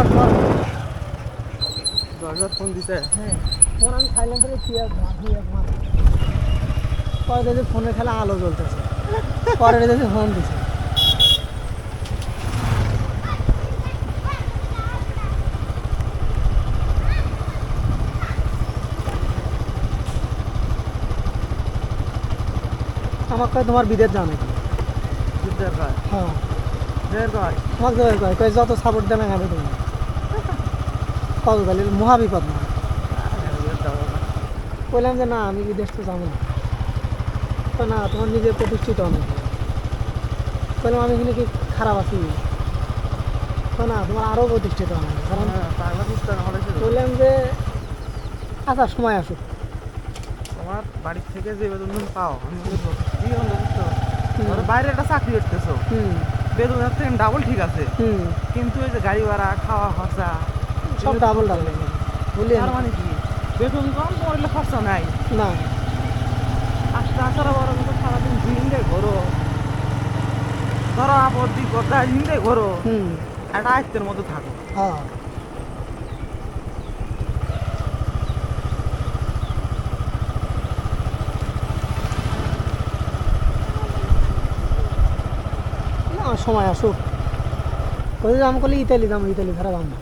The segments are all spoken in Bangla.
তোমার 10,000 ফোন দিছে। হ্যাঁ ফোন আমি সাইলেন্ট করে পরে দেখি ফোনের খেলা আলো জ্বলতেছে পরে দেখি ফোন দিছে আমাকে কয় তোমার বিদেশ যাও নাকি বিদ্যার কয় হ্যাঁ দের কয় আমাকে কয় কয় যত সাপোর্ট দেবে খাবে তুমি কত তাহলে মহাবিপদ না বললাম যে না আমি বিদেশ তো যাবো না তো না তোমার নিজে প্রতিষ্ঠিত অনেক বললাম আমি এখানে কি খারাপ আছি তো না তোমার আরও প্রতিষ্ঠিত অনেক কারণ বললাম যে আচ্ছা সময় আসুক তোমার বাড়ির থেকে যে বেতন তুমি পাও আমি বলবো কি হলো বুঝছো ধরো বাইরে একটা চাকরি করতেছো বেতনের থেকে ডাবল ঠিক আছে কিন্তু এই যে গাড়ি ভাড়া খাওয়া খরচা সব ডাবল বললি তার মানে কি বেতন কম পড়লে খরচা নাই না তাছাড়া বড় কথা সারাদিন হিন্দে ঘোরো ধরো আপদ বিপদ হিন্দে ঘোরো একটা আয়ত্তের মতো থাকো হ্যাঁ সময় আসুক ওই আমি করলে ইতালি যাবো ইতালি ছাড়া যাবো না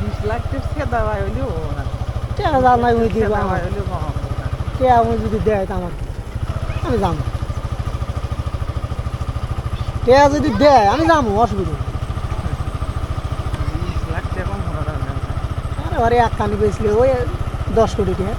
20 লাখ টেস্ট দেওয়া হইলেও টাকা যা নাই ওই দিব দেওয়া হইলেও কম হবে না। টাকা আমি যদি দেয় তা আমার আমি যাবো টাকা যদি দেয় আমি যাবো অসুবিধা নেই 20 লাখ টাকা কম হলো না। আরে ঘরে এক কানি পেয়েছিল ওই 10 কোটি টাকা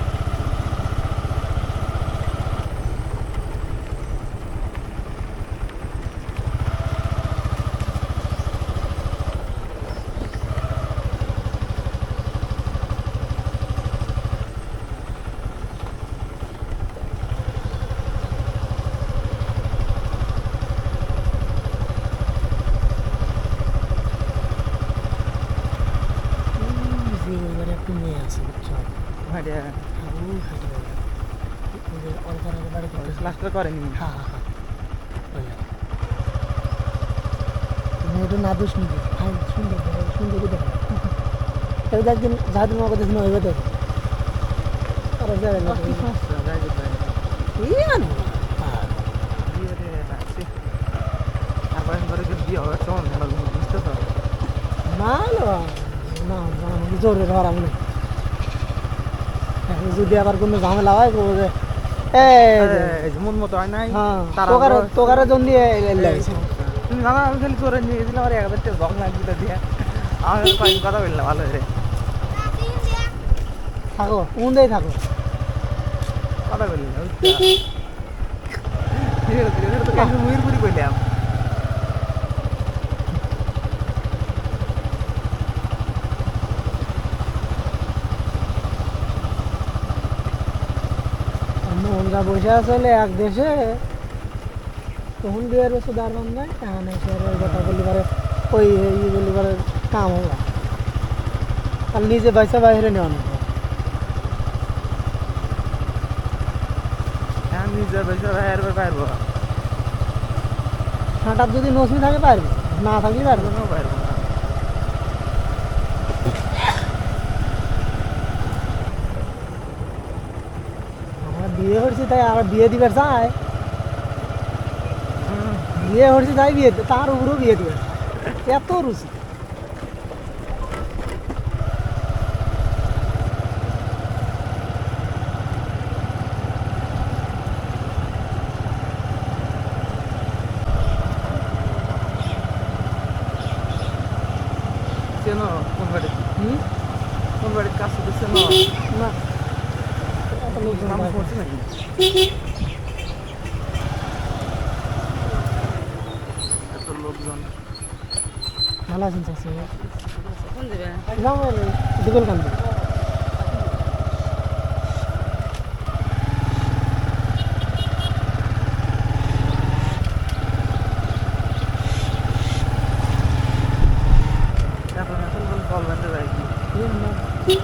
একটু মেয়ে আছে বুঝছো প্লাস্টার করেনি হ্যাঁ হ্যাঁ মেয়েটা না দোষ নিবি সুন্দর সুন্দর দেখো তবে একদিন যাদের মা কথা শুনে হইবে দেখো আর যাবে না কি সমস্যা যাই যেতে তারপরে বিয়ে হবে কেমন ভালো বুঝতে তো না না জোরে ধর আমি না যদি আবার কোনো ঝামেলা হয় বলবো যে মন মতো হয় নাই হ্যাঁ তোকারে জন দিয়ে তুমি জানা আমি খালি করে নিয়ে গেছিলাম আর 1000 টাকা জং লাগছিল দিয়ে আমার কয়েক কথা বললাম ভালো রে থাকো উন্দেই থাকো কথা বললাম তো মুইর পুরি কইলাম মোহনরা বসে আসলে এক দেশে তখন বিয়ের বছর দাঁড়ান নাই এখন এসে ওই কথা বললি পারে ওই বললি পারে কাম হবে আর নিজে পয়সা বাইরে নেওয়া নেই নিজের পয়সা বাইরে পারবো হাঁটার যদি নসি থাকে পারবে না থাকলে পারবে না পারবো না আমরা বিয়ে করছি তাই আর বিয়ে দিবার চায় বিয়ে করছি তাই বিয়ে তার উপরেও বিয়ে দিবে এত রুচি চেনো কোন বাড়ির কাজ করতেছে না নাম করছে নাকি এত লোকজন ভালো আছেন চাষি দুগল কান্দি কল বেঁধে যায় কি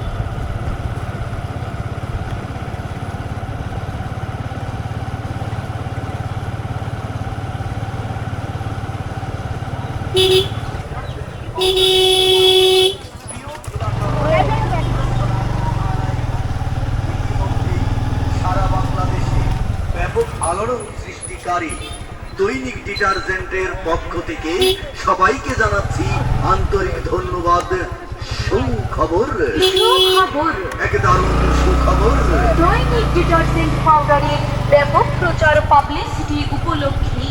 সারা বাংলাদেশে ব্যাপক আলোড়ন সৃষ্টিকারী দৈনিক ডিটারজেন্টের পক্ষ থেকে সবাইকে জানাচ্ছি আন্তরিক ধন্যবাদ। সুখবর, সুখবর, এক দারুণ সুখবর। দৈনিক ডিটারজেন্ট পাউডারের ব্যাপক প্রচার পাবলিসিটি উপলক্ষে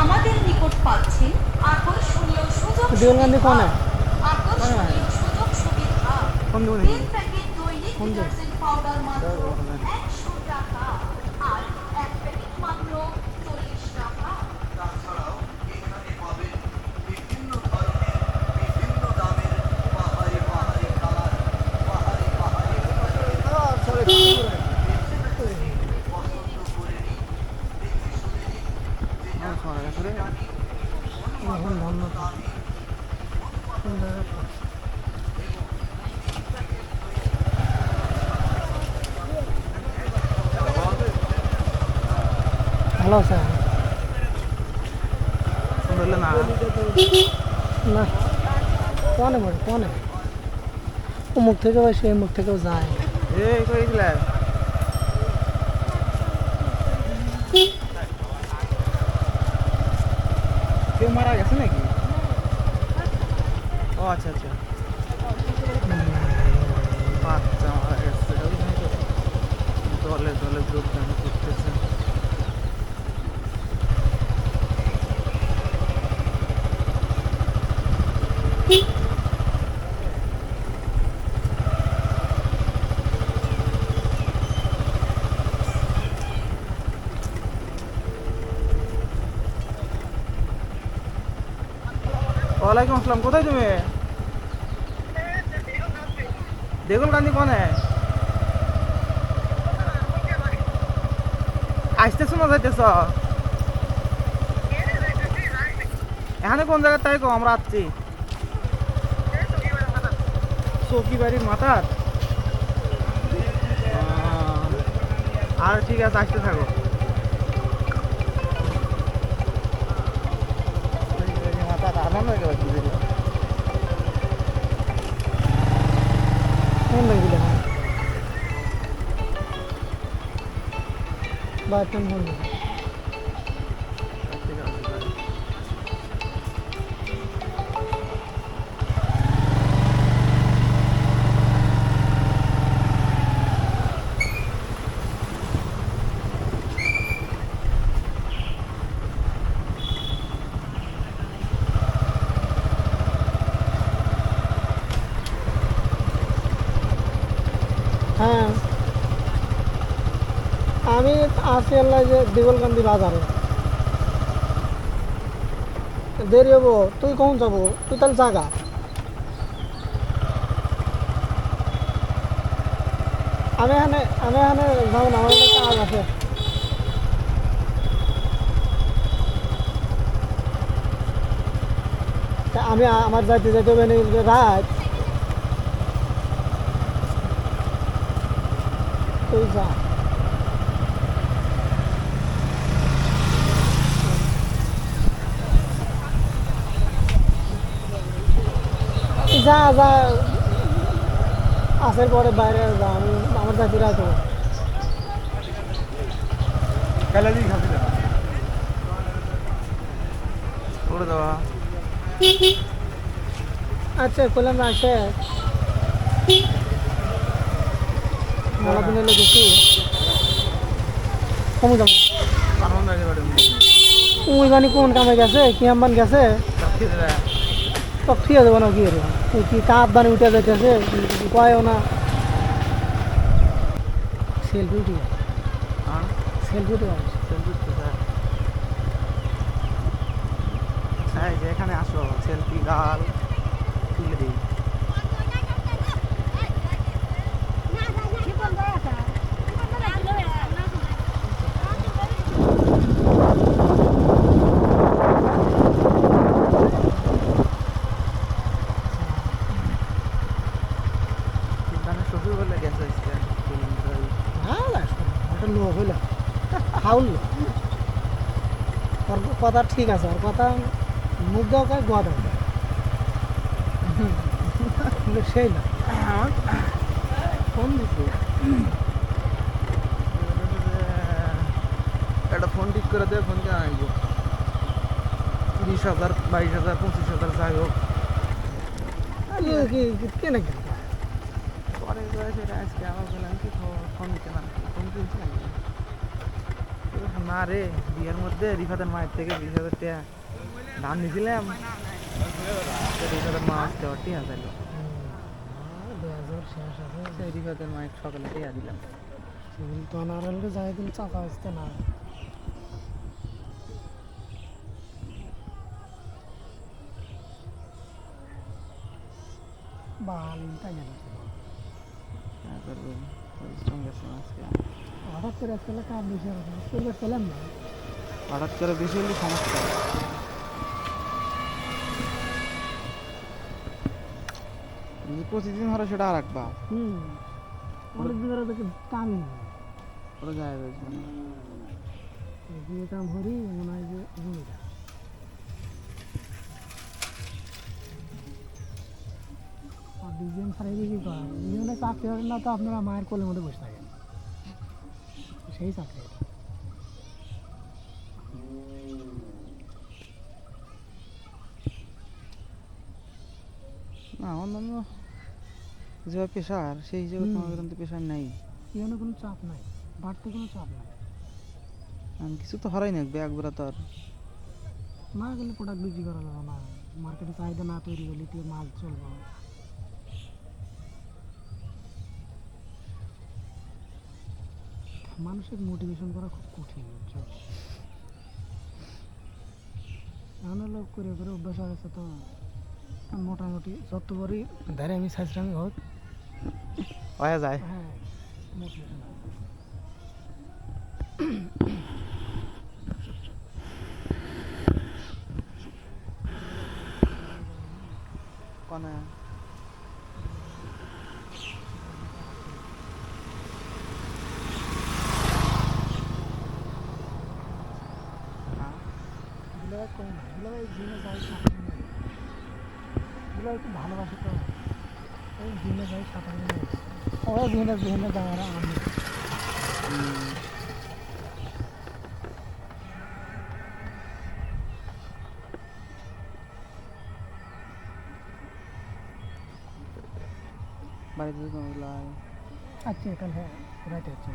আমাদের নিকট পাচ্ছেন আকর্ষণীয় সুযোগ দেওয়ানগান্ধী কোনে? আকর্ষণীয় সুযোগ সুবিধা। কোন দোকানে? 3 প্যাকেট দৈনিক ডিটারজেন্ট পাউডার মাত্র 100 টাকা আর 1 প্যাকেট মাত্র 40 টাকা। তাছাড়াও এখানে পাবেন বিভিন্ন ধরনের বিভিন্ন দামের বাহারি বাহারি কালার, বাহারি বাহারি পছন্দ করে নিন, দেখে শুনে নিন। এখন ধন্যবাদ। কোন জায়গাটা? ভালো স্যার বললে না না কোনে মরে কোনে ও মুখ থেকে বসে এই মুখ থেকেও যায় এই কই গেলা কেউ মারা গেছে নাকি? ও আচ্ছা আচ্ছা, বাচ্চা মারা গেছে। ওইখানে তো দলে দলে যোগদান করতেছে। ওয়ালাইকুম আসসালাম, কোথায় তুমি? দেগুলকান্দি কোনে? আসতেছো না যাইতেছ? এখানে কোন জায়গায় তাই কো, আমরা আসছি চৌকি বাড়ির মাথার। আর ঠিক আছে, আসতে থাকো। আমার হয়ে গেল কেমন লাগছিল বা কেমন হলো হ্যাঁ আমি আছি আল্লাহ যে দেগলকান্দি বাজারে দেরি হবো তুই কখন যাবো তুই তাহলে জাগা আমি এখানে যাবো না আমার একটা কাজ আছে তা আমি আমার যাইতে যেতে হবে রাত তুই যা যা যা আসার পরে বাইরে যা আমি আমার যাইতে রাত হবে করে দেওয়া। আচ্ছা করলাম না আসে মেলা দিন এলে দেখি কমে যাবো কারণ লাগে বাড়ি ওই জানি কোন কামে গেছে কি আম্বান গেছে তো ঠিক আছে না কি কি কাপ বানি উঠে যাইতেছে কয়ও না সেলফি উঠি সেলফি উঠে এখানে আসো, সেলফি গাল তুলে দিই। শ্বশুর বলে গেছে ওটা লোক হইল হাউল ওর কথা ঠিক আছে ওর কথা মুখ দেওয়া কয় গোয়া দেওয়া বলে সেই না ফোন দিছে একটা ফোন ঠিক করে দেয় ফোন কেন আনবো 20,000 22,000 25,000 যাই হোক কেন পরে সেটা আজকে আমার বললাম কি ফোন কেনা ফোন কিনছি নাকি না রে বিয়ের মধ্যে রিফাতের মায়ের থেকে 20,000 টাকা দাম নিয়েছিলাম 20,000 মা আসতে পারটি হাজার শেষ আছে সেই রিফাতের মায়ের সকালে টাকা দিলাম সেগুলো তো আনারকে যাই দিন চাকা আসতে না বাল তাই না আজকে হঠাৎ করে আজকাল কাজ বেশি হবে পেলাম না হঠাৎ করে বেশি হলে সমস্যা যদি প্রতিদিন ধরো সেটা আর রাখবা অনেক দিন ধরে তোকে কামই ওটা গায়ে রয়েছে দিয়ে কাম হরি মনে হয় যে জমিটা আর ডিজাইন ছাড়াই কি করা ডিজাইনটা চাকরি হবে না তো আপনারা মায়ের কোলের মধ্যে বসে থাকেন সেই চাকরি এটা না অন্যান্য যেভাবে পেশার সেই হিসেবে তোমার কিন্তু পেশার নাই এখানে কোনো চাপ নাই বাড়তে কোনো চাপ নাই আমি কিছু তো হারাই না ব্যাগ বেড়া তো আর না গেলে প্রোডাক্ট বিক্রি করা যাবে না মার্কেটে চাহিদা না তৈরি করলে তুই মাল চলবে মানুষের মোটিভেশন করা খুব কঠিন বুঝছো এমন লোক করে করে অভ্যাস হয়ে গেছে তো মোটামুটি যত বড়ই ধারে আমি সাইজরামি হোক হয়ে যায় হ্যাঁ মোটিভেশন কোনে কম না এগুলো জিমে যাই এগুলো একটু ভালোবাসে তো ওই জিমে যাই সাঁতার দিনে ওরা বিভিন্ন বিভিন্ন জায়গায় আমি বাড়িতে লাই আচ্ছা কাল হ্যাঁ রাইট আছে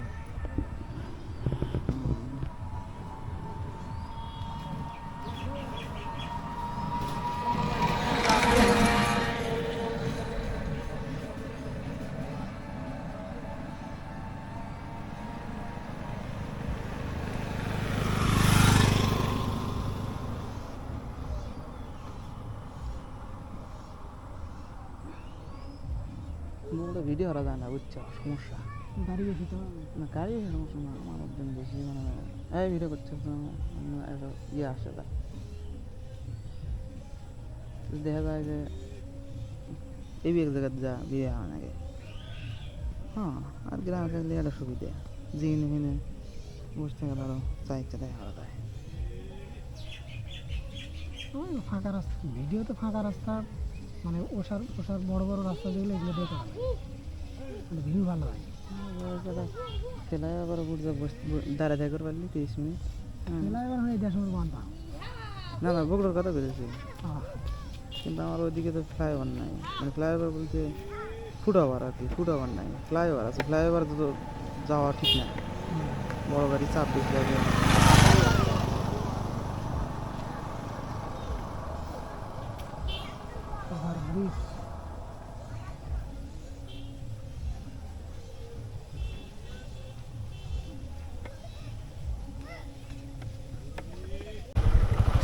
ভিডিও করা যায় না বুঝছো সমস্যা গাড়ি গেছি তো না গাড়ি সমস্যা না আমার একজন বেশি মানে এই ভিডিও করছে একটা ইয়ে আসে তার দেখা যায় যে এই এক জায়গায় যা বিয়ে হয় নাকি হ্যাঁ আর গ্রামে থাকলে একটা সুবিধা জিনে মিনে বসে থেকে ধরো যা ইচ্ছা দেখা করা যায় ওই ফাঁকা রাস্তা ভিডিওতে ফাঁকা রাস্তা মানে ওষার ওষার বড় বড় রাস্তা যেগুলো এগুলো দেখে মানে ভিউ ভালো হয় খেলায় আবার দাঁড়া দেখা পারলি 30 মিনিট খেলা এবার হয়ে 1.5 মিনিট বান পাও না না বগুড়ার কথা বলেছি কিন্তু আমার ওইদিকে তো ফ্লাইওভার নাই মানে ফ্লাইওভার বলতে ফুটওভার আর কি ফুটওভার নাই ফ্লাইওভার আছে ফ্লাইওভার তো যাওয়া ঠিক না বড় গাড়ি চাপ বেশি লাগে ওভারব্রিজ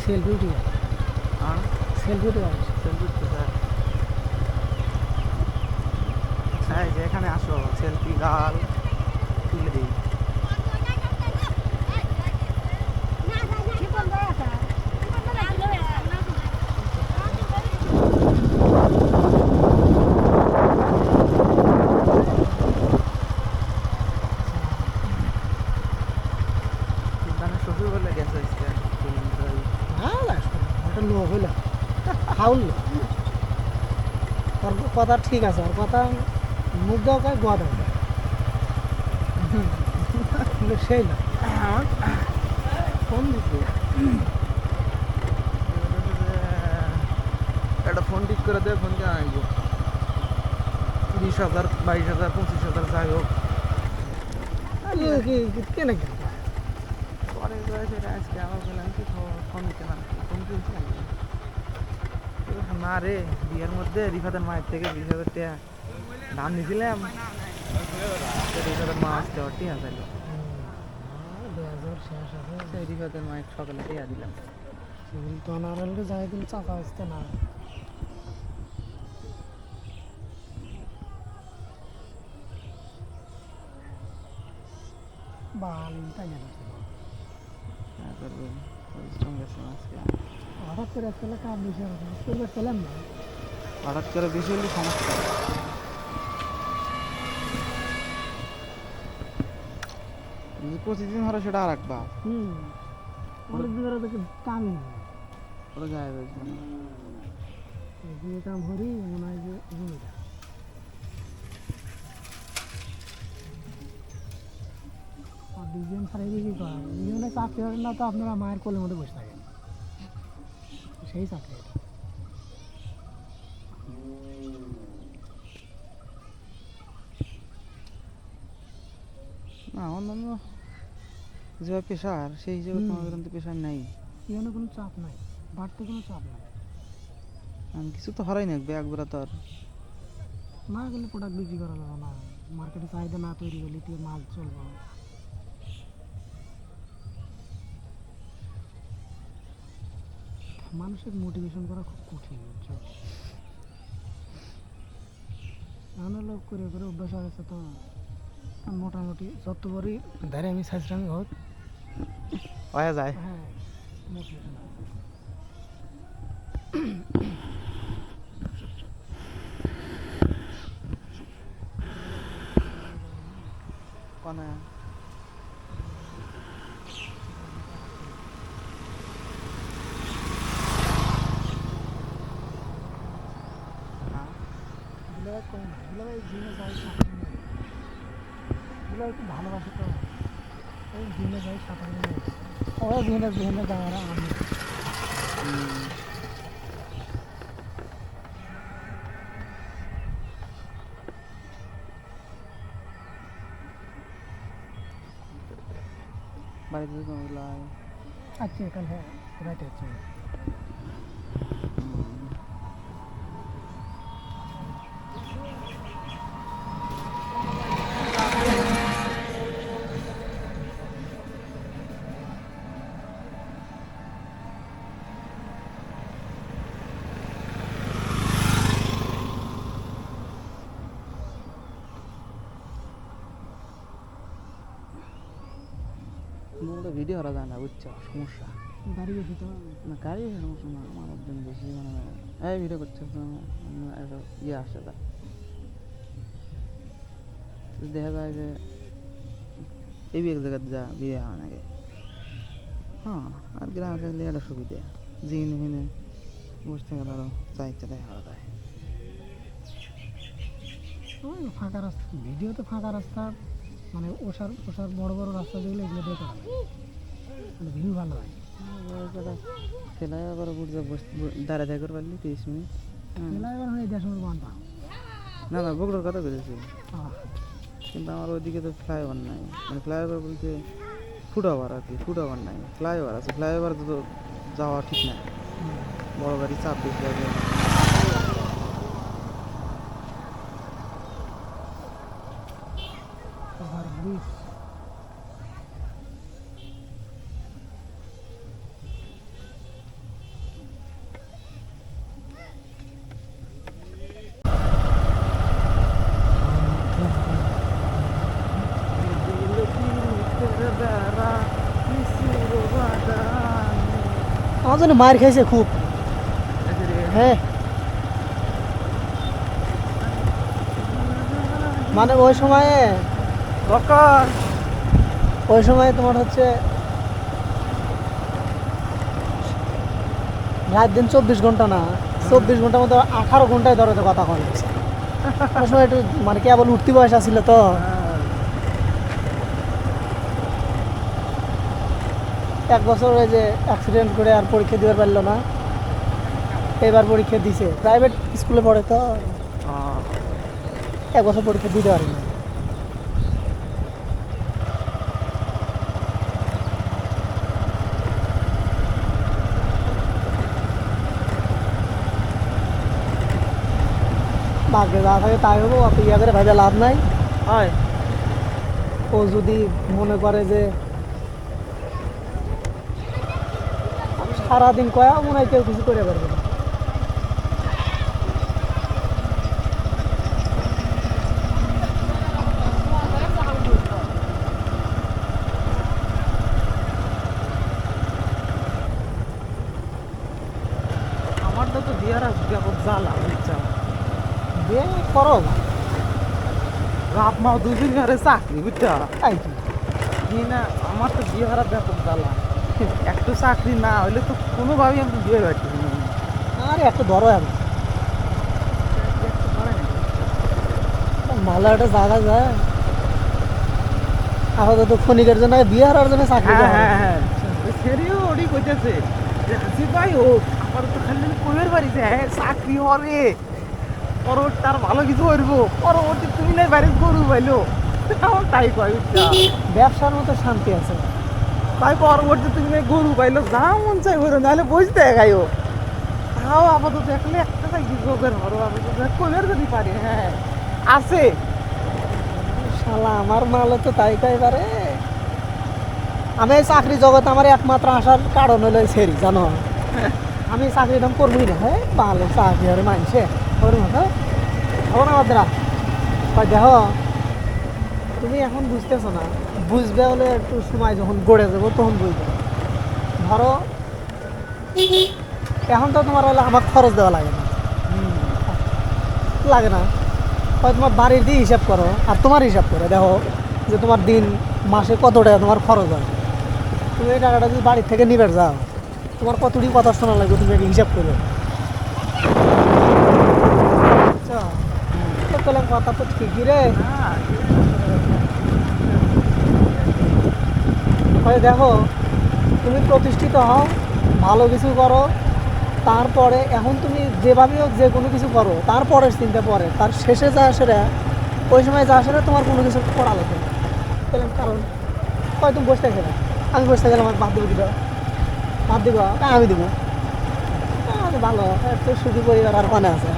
সেলফি উঠে যায় আর সেলফি উঠে যায় সেলফি হ্যাঁ যে এখানে আসো সেলফি গাল তুলে দিই শ্বশুর বলে গেছে ওটা লোক হইল ফাউল ওর কথা ঠিক আছে, ওর কথা মুখ দেওয়া কয় গোয়া দেওয়া কয়। কিন্তু সেই না। ফোন দিছে একটা ফোন ঠিক করে দেয়, ফোন কেন আনবো 20,000 22,000 25,000 যাই হোক কেনে কেন পরে সেটা আজকে আমার বললাম কি ফোন কেনা ফোন কিনছি নাকি না রে বিয়ের মধ্যে রিফাতের মায়ের থেকে 20,000 টাকা দাম নিয়েছিলাম, রিফাতের মা আসতে ঠিক আছে 2000 শেষ আছে সেই রিফাতের মায়ের সকালে টাকা দিলাম। সিভিল তো আনারলকে যাই দিন চাপা আসতে না বাল তাই না পরিশ্রম গেছে আজকে হঠাৎ করে আসলে কাপ বেশি করবে পেলাম না। হঠাৎ করে বেশি হলে সমস্যা। প্রতিদিন হলে সেটা আর একবার অনেকদিন ধরে তোকে কামই ওটা যায় রয়েছে নেই কাম হরি মনে হয় যে জমিটা আর দুজন ছাড়াই কি করেন দুজনে চাকরি করেন না তো আপনারা মায়ের কোলের মধ্যে বসে থাকেন সেই চাকরি এটা। না অন্যান্য যেভাবে পেশার সেই হিসেবে তোমার কিন্তু পেশার নাই, এখানে কোনো চাপ নাই, বাড়তে কোনো চাপ নাই। আমি কিছু তো হারাই না একবার তো আর না গেলে প্রোডাক্ট বিক্রি করা যাবে না, মার্কেটে চাহিদা না তৈরি করলে তুই মাল চলবে না। মানুষের মোটিভেশন করা খুব কঠিন বুঝছো, নানা লোক করে করে অভ্যাস হয়ে গেছে তো মোটামুটি যত বড়ই ধারে আমি সাইজরামি হোক হয়ে যায়। হ্যাঁ মোটিভেশন কোনে দুলাভাই কম না, দুলাভাই জিমে যাই দুলাভাই খুব ভালোবাসে তো ওই জিমে যাই সাঁতার ওরা জিমে জিমে যাওয়ারা আমি বাড়িতে কমলাই আচ্ছা কাল হ্যাঁ রাইট আছে ভিডিও করা যায় না বুঝছো সমস্যা, গাড়ি গেছি তো না গাড়ি সমস্যা না আমার একজন বেশি মানে এই ভিডিও করছে একটা ইয়ে আসে তা দেখা যায় যে এই এক জায়গায় যা বিয়ে হয় নাকি হ্যাঁ আর গ্রামে থাকলে একটা সুবিধা জিন হিনে বসে থেকে ধরো চা ইচ্ছা দেখা করা যায়। ওই ফাঁকা রাস্তা ভিডিওতে ফাঁকা রাস্তা মানে ওষার ওষার বড় বড় রাস্তা যেগুলো এগুলো দিয়ে করা যায় মানে ভিউ ভালো হয়। খেলায় আবার বুঝতে দাঁড়িয়ে থাকতে পারলি 30 মিনিট ফ্লাইওভার হয়ে 10 মিনিট ঘন্টা না না বগুড়ার কথা বলেছি, কিন্তু আমার ওইদিকে তো ফ্লাইওভার নাই, মানে ফ্লাইওভার বলতে ফুটওভার আর কি, ফুটওভার নাই ফ্লাইওভার আছে, ফ্লাইওভার তো যাওয়া ঠিক না, বড় গাড়ি চাপ বেশি আছে। ব্রিজ আমার জন্য মার খাইছে খুব হ্যাঁ মানে ওই সময়ে ওই সময় তোমার হচ্ছে রাত দিন 24 ঘন্টা না 24 ঘন্টার মধ্যে 18 ঘন্টায় ধরে তো কথা কয় ওই সময় একটু মানে কেবল উঠতি বয়স ছিল তো এক বছর ওই যে অ্যাক্সিডেন্ট করে আর পরীক্ষা দিতে পারলো না, এবার পরীক্ষা দিছে প্রাইভেট স্কুলে পড়ে তো এক বছর পরীক্ষা দিতে পারি না। ভাগ্যে যা থাকে তাই হবো, অত ইয়া করে ভাইবে লাভ নাই। হয় ও যদি মনে করে যে সারাদিন কয়া মনে হয় কেউ কিছু করে পারবে না। আমার তো বিয়ার ব্যাপক জ্বালা বুঝছা, বিয়ে করো না রাত মাও দুদিন ঘরে চাকরি বুঝছা তাই কি কি না, আমার তো বিয়ে হারা ব্যাপক জ্বালা। একটু চাকরি না হইলে তো কোনোভাবেই আমি বিয়ে পাচ্ছি না। আরে একটা ধরো এখন ভালো একটা জায়গা যায় আপাতত ক্ষণিকের জন্য বিয়ে হারার জন্য চাকরি হ্যাঁ দেওয়া হয়। হ্যাঁ হ্যাঁ সেরিও ওরই কইতেছে যে আসিফ ভাই ও আমার তো খালি কোয়ের বাড়িতে হ্যাঁ চাকরি হবে পরবর্তী তার ভালো কিছু করবো, পরবর্তী তুমি নাই বাড়ি গরু পাইলো আমার তাই কয় বুঝছা। ব্যবসার মতো শান্তি আছে। তাই পরবর্তী তুমি নাই গরু পাইলো যা মন চাই করো, নাহলে বসতে গাইও তাও আপাতত দেখলে একটা চাকরি গোবের ঘরও আপাতত কোয়ের যদি পারি হ্যাঁ আছে। শালা আমার মালও তো তাই তাই পারে। আমি এই চাকরি জগতে আমার একমাত্র আসার কারণ হলো সেরি জানো, আমি চাকরি দাম করবই না। হ্যাঁ ভালো চাকরি আর মানছে করবো হ্যাঁ খবর আমার দ্বারা দেখো তুমি এখন বুঝতেছো না, বুঝবে হলে একটু সময় যখন গড়ে যাবো তখন বুঝবে। ধরো এখন তো তোমার হলে আমার খরচ দেওয়া লাগে না, লাগে না হয় তোমার বাড়ির দিয়ে হিসাব করো আর তোমার হিসাব করে দেখো যে তোমার দিন মাসে কত টাকা তোমার খরচ হয়। তুমি এই টাকাটা যদি বাড়ির থেকে নিবে যাও তোমার কতটি কথা শোনা লাগবে তুমি একটা হিসাব করবে। আচ্ছা তো পেলাম কথা তো ঠিকই রে। হয় দেখো তুমি প্রতিষ্ঠিত হও, ভালো কিছু করো, তারপরে এখন তুমি যেভাবে হোক যে কোনো কিছু করো তারপরের চিন্তা পরে, তার শেষে যা আসে রে ওই সময় যা আসে রে তোমার কোনো কিছু করা লাগবে না। পেলাম কারণ হয় তুমি বসতে গেলে আমি বসতে গেলে আমার বাদ দেবো দিবা বাদ দিব আমি দেবো ভালো একটু সুখী পরিবার আর কোনে আছে।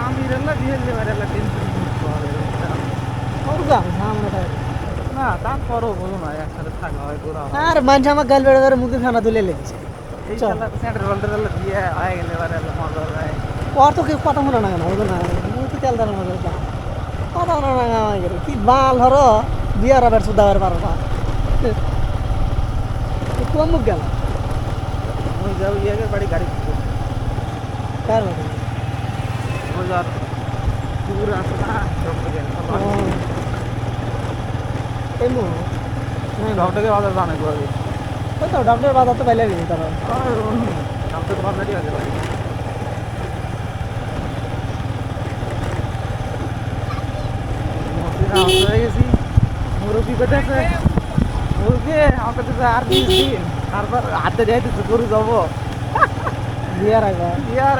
আমিরেলা বিয়ে দেওয়ারেলা টেনশন ওর গা আমরা তাই না তারপরও বলো না একসাথে থাকা হয় ঘোরা হয়। আর মানুষ আমার গাল বেড়ে ধরে মুখে খানা তুলে লেগেছে। এই চল। সেন্টার ওয়ার্ল্ডের বিয়ে হয়ে গেলে এবারে মজা হয়। ওর তো কেউ কথা মনে না কেন ওর না মুখ তো তেল দাঁড়ানো কথা মনে না গেলে কি বাল হরো বিয়ার আবার সুদাবার পারো না কোন মুখ গেল ওই যাও ইয়ে বাড়ি গাড়ি কার বাড়ি? ওই যার দূর আছে না ডক্টর গেলে এই মুখ ডক্টরকে বাজার জানে ঘুরে ওই তো ডক্টর বাধা তো পাইলে গেছি তারা ডক্টর তোমার রেডি আছে বাড়ি হয়ে গেছি মুরব্বী পেটেছে মুরব্বী আমাকে তো আর 20 দিন তারপর হাতে যাইতেছে গরু যাবো বিয়ার আগে ইয়ার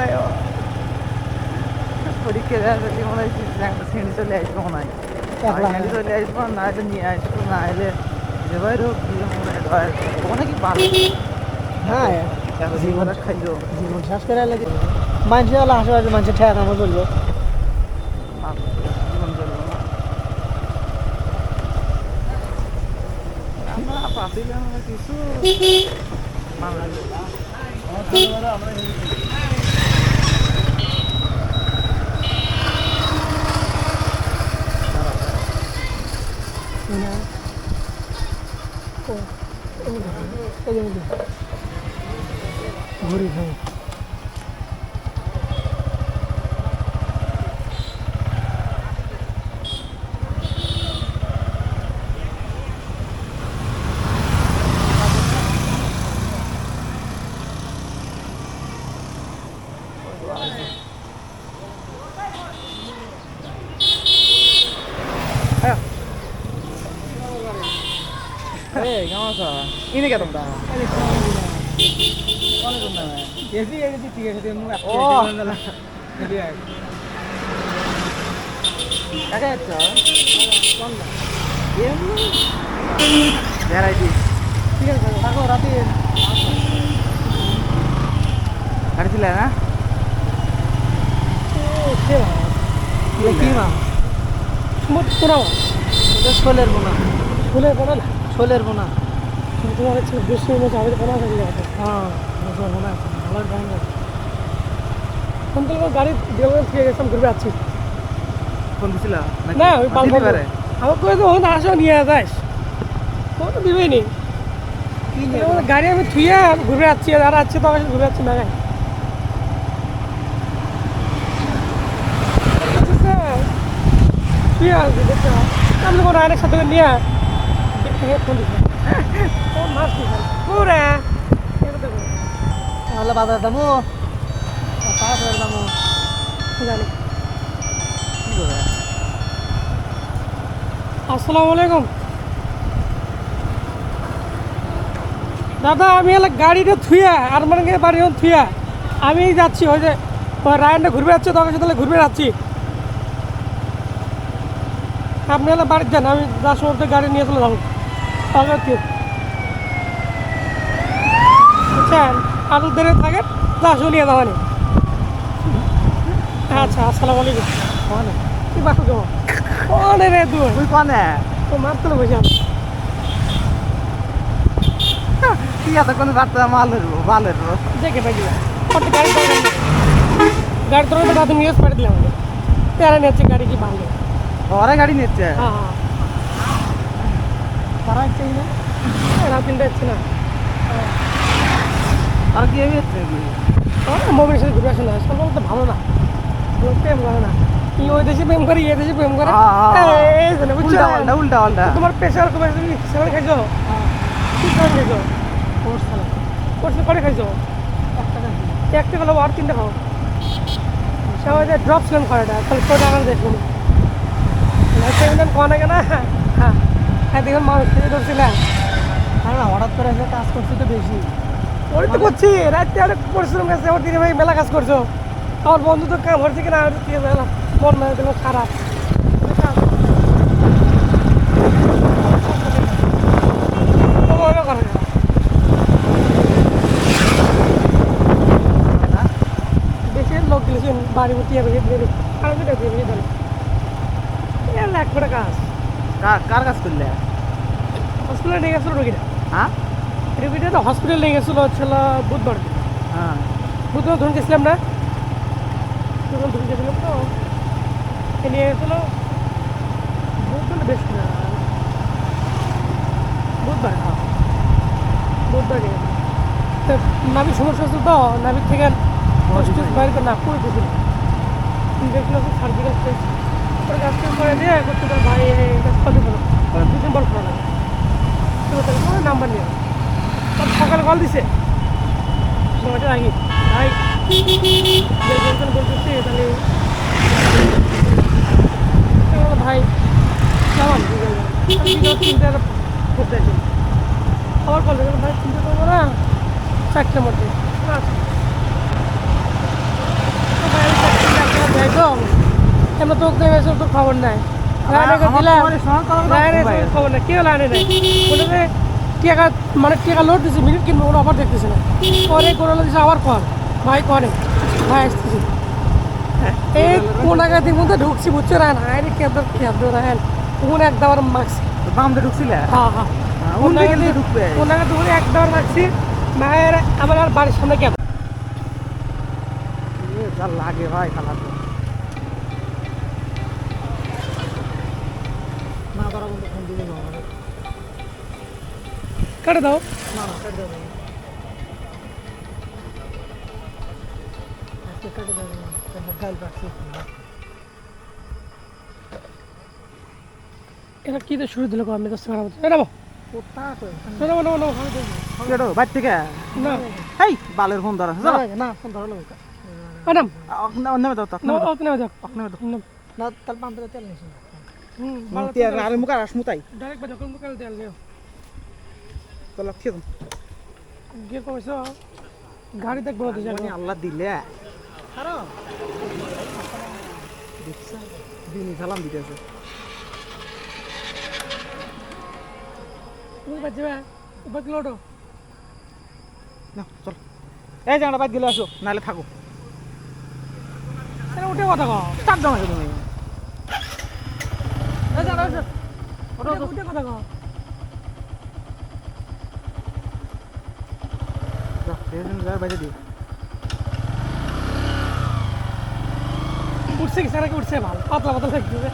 পরীক্ষা দেওয়া মনে হয় একটা শ্রেণী চলে আসবো মনে হয় একলা শ্রেণী চলে আসবো না হলে নিয়ে আসবো না হলে যে ভাই রোগ দিয়ে মনে হয় ওখানে কি ভালো হ্যাঁ জীবন খাইলো জীবন শেষ করে লাগে মানুষ হলো আশেপাশে মানুষের ঠেয়া কামড় বলবো জীবন চলবো না আমরা পাতিলাম না কিছু না ও এই যে ঘুরি হ্যাঁ এই কেমন আছো? ইনে কে তোমরা? এসি এসি ঠিক আছে তুমি ও কাকে যাচ্ছ? ভ্যারাইটি ঠিক আছে থাকো রাতে গাড়ি ছিল না? কি মাছ পুরাও শোলের বোনা ফুলের বোনা না শোলের বোনা তোমার হচ্ছে বেশি মতো আমাদের বোনা থাকে হ্যাঁ বোনা আছে ভালো বোনা ফোন তো গাড়ি ডেলিভারি থেকে গেছিলাম ঘুরবে আছি ফোন দিছিল? না ওই দিতে পারে আমার করে তো ওখানে আসো নিয়ে যাস ও তো দিবেই নি গাড়ি আমি থুয়ে ঘুরে যাচ্ছি আর আছে তো আমার সাথে ঘুরে যাচ্ছি না থুয়ে আসবি দেখতে আমি যখন আরেক সাথে নিয়ে ফোন দিচ্ছি মাছ পুরা তাহলে বাজার দামও তাড়াতাড়ি দামও জানি কি করে? আসসালামু আলাইকুম দাদা আমি এলাকা গাড়িটা থুয়া আর মানে বাড়ি থুয়া আমি যাচ্ছি ওই যে রায়নটা ঘুরবে যাচ্ছে তখন সাথে ঘুরবে যাচ্ছি আপনি এলাকা বাড়িতে যান আমি যার সময় গাড়ি নিয়ে চলে যাবো বুঝছেন আরো দেরে থাকেন যা শুনিয়ে যাওয়ানি আচ্ছা আসসালামু আলাইকুম কি বাসু দেবো অনে রে দূর তুই কোনে? তো মারতে বসে কি এত কোনো বার্তা মালের দেখে থাকি কত গাড়ি দরকার গাড়ি দরকার তো নিউজ পাঠিয়ে দিলাম তেরা নিচ্ছে গাড়ি কি ভাঙে ওরা গাড়ি নিচ্ছে? হ্যাঁ হ্যাঁ তারা হচ্ছে না রাত তিনটা হচ্ছে না আর কি হচ্ছে মোবাইলের সাথে ঘুরে আসে না সব তো ভালো না প্রেম করে না ই ওই দেশে প্রেম করে এই দেশে প্রেম করে এই জন্য বুঝছো উল্টা পাল্টা তোমার প্রেশার কমে তুমি সেখানে খাইছো কি খাওয়া খাইছো কোর্স করে খাইছো একটা গেলো আর তিনটা খাও সবাই ড্রপ ছিলাম খাওয়াটা তাহলে কটা আমার দেখুন কনে কেনা হ্যাঁ দেখুন মানুষ খেতে ধরছিলাম হ্যাঁ হঠাৎ করে এসে কাজ করছি তো বেশি ওই তো করছি রাত্রে অনেক পরিশ্রম গেছে আমার দিনে ভাই মেলা কাজ করছো আমার বন্ধু তো কাম হচ্ছে কিনা মন মেলা দিল খারাপ বেশি লোক দিয়েছেন বাড়ি মতো আর আমি দেখি বেশি ধরে এক করে কাজ কার কাজ করলে? হসপিটালে নিয়ে গেছিলো রোগীরা হ্যাঁ রোগীটা তো হসপিটালে নিয়ে গেছিলো হচ্ছিল বুধবার হ্যাঁ বুধবার ধরুন গেছিলাম না তখন ধরুন গেছিলাম তো নিয়ে গেছিলো বুধবার বেশ না বুধবার হ্যাঁ বুধবার নিয়ে তো নাবিক সমস্যা হচ্ছে তো নাবিক থেকে বাইরে তো না করে দিয়েছিল দেখছিল সার্জিক্যাল স্টেজ ওরা কাজ করে দিয়ে করতে ভাই কত ভালো দুদিন বল করা লাগে নাম্বার নিয়ে সকালে কল দিছে সময়টা আগে ভাই বলতেছি তাহলে ভাই কেমন চিন্তা করতে আছে আবার কল দিল ভাই চিন্তা করবো না 4টার মধ্যে যাই তো এমন তো তোর খবর নাই খবর নাই কেউ লাইনে নাই বলে টাকা মানে টাকা লোড দিচ্ছে মিনিট কিনবো কোনো অফার দেখতেছে না পরে করে দিচ্ছে আবার কল ভাই করে ভাই আসতেছি এই কোন জায়গায় মধ্যে ঢুকছি বুঝছো রায়ন আয় রে কেবল রায়ন কোন এক দাবার মারছি বামটা ঢুকছিলে? হ্যাঁ হ্যাঁ কোন জায়গায় ঢুকবে কোন জায়গায় ঢুকে এক দাবার মারছি মায়ের আমার আর বাড়ির সামনে কেমন যা লাগে ভাই খালা তো না করা বন্ধু দিদি মামা কেটে দাও। না না কেটে দেবো আজকে কেটে দেবো না গাল পাচ্ছি এটা কি দিয়ে শুরু দিল আমি তো সারা বছর এটা কোথা তো নাও নাও নাও কেটো বাইর থেকে না হেই বালের ফোন ধরা না না ফোন ধরো লোক ম্যাডাম নেমে দাও তক নাও নাও যাও নেমে দাও না তার পাম্পে তেল নিস ভালো আরে মুখ আর মুতাই ডাইরেক্ট বাজার কোন কাল তেল দিও তো লক্ষ্য গিয়ে কইছো গাড়ি দেখবো না যাবে আল্লাহ দিলে আরো দেখছ দিনই সালাম দিতেছে তুমি বাজবে বাদ লোটো না চল এই জায়গাটা বাইক গেলে আসো নাহলে থাকো আরে উঠে কথা কও স্টার্ট দাও না তুমি এই যা উঠে কথা কও যা যা বাইরে দিও উঠছে কি সারা কি উঠছে ভালো পাতলা পাতলা লাগছে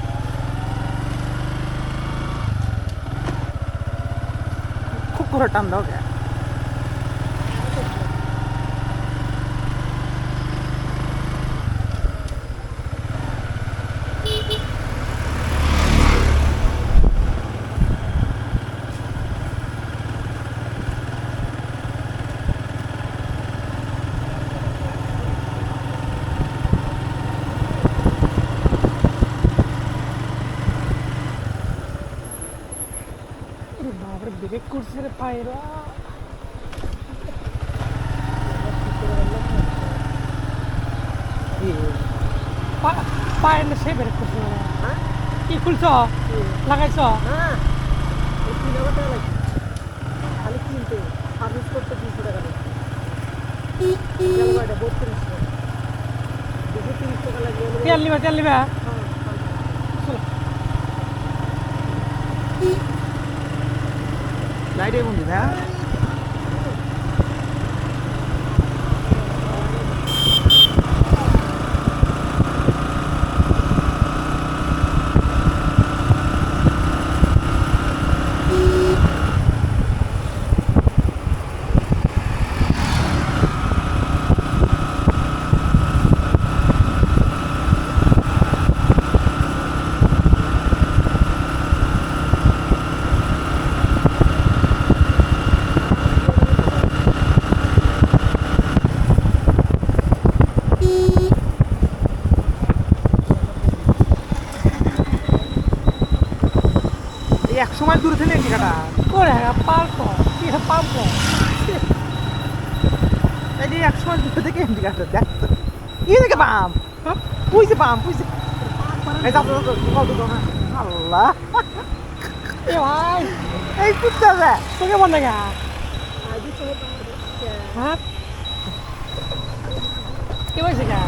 খুব করে টান দাও কে বাপরে ব্রেক করছে রে পায়রা পায়ের সে ব্রেক করছে হ্যাঁ কি খুলছ লাগাইছ হ্যাঁ এই 3,000 টাকা লাগবে খালি কিনতে সার্ভিস করতে 300 টাকা লাগবে গেল গাড়িটা 32 টাকা 230 টাকা লাগবে তেল নিবা লাইটে কোন দিদা এই এক সময় দূরে থেকে কি কাটা করে পাল্প কি পাম্প এই যে এক সময় দূরে থেকে এমনি কাটা দেখ তো এই দেখে পাম পুইছে এই যাও না আল্লাহ এ ভাই এই কুত্তা রে তোকে বন্ধ গা আইডি সহ হ্যাঁ কি হয়েছে গা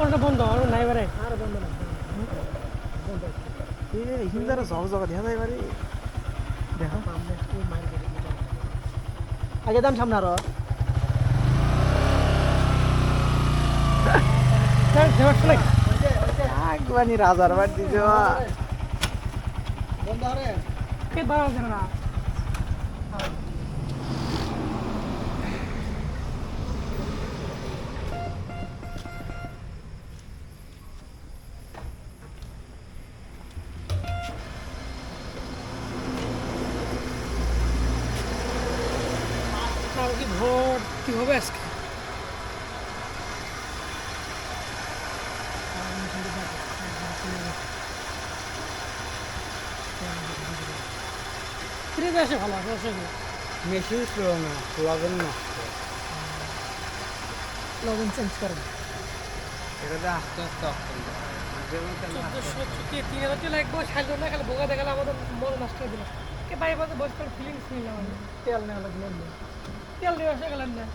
ওটা বন্ধ আর নাই বারে আর বন্ধ না এই হিন্দারা জগ জগ দেখা যায় এবারে দেখো আগে দাম সামনে আরো একবারই রাজার বাড়ি দিছ বন্ধ আরে কে বাড়াও কেন না কি ভোট কি হবে আজকে ফিরে আসে ভালো আছে অসুবিধা নেই। মেশিন ছিল না লগইন নষ্ট লগইন চেঞ্জ করেন এটা আস্তে আস্তে অফ করে দাও 1400 3,000 লাগবে সাইড না খালি বোকা দেখালে আমাদের মন নষ্ট করে দিল কে ভাই বাদ বস করে ফিলিংস নিলাম আমি তেল নেওয়া লাগলো তেল দিয়ে আসে গেলেন না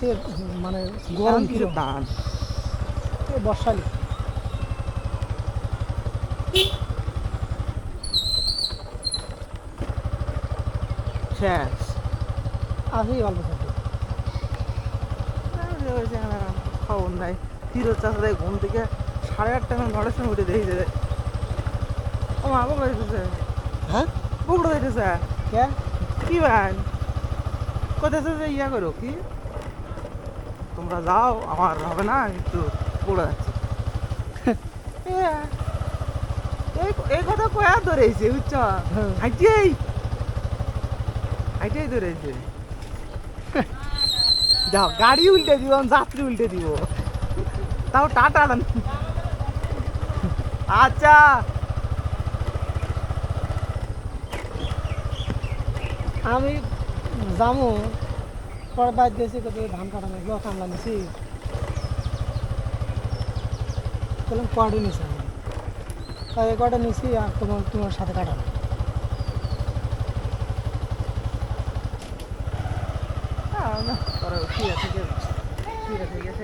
সে মানে গরম কিছু কিরকম? দান এই বর্ষালি শেষ আসি অল্প থাকবে। খবর নাই ফিরোজ চাষা ঘুম থেকে 8:30 9টার সময় উঠে দেখি যে ও মা বকড়া দিতেছে হ্যাঁ বকড়া দিতেছে কে কি ভাই কোথায় যে ইয়া করো কি তোমরা যাও আমার হবে না আমি একটু পড়ে যাচ্ছি এই কথা কয়া ধরেছে বুঝছ হ্যাঁ। হাইটেই হাইটেই ধরেছে যাও গাড়ি উল্টে দিব যাত্রী উল্টে দিব তাও টাটা আচ্ছা আমি যাবো পরে বাইর গেছি কোথায় ধান কাটানো এগুলো কামলা নিছি বললাম কয়টা নিছি আমি এই কয়টা নিছি আর তোমার সাথে কাটানো ঠিক আছে ঠিক আছে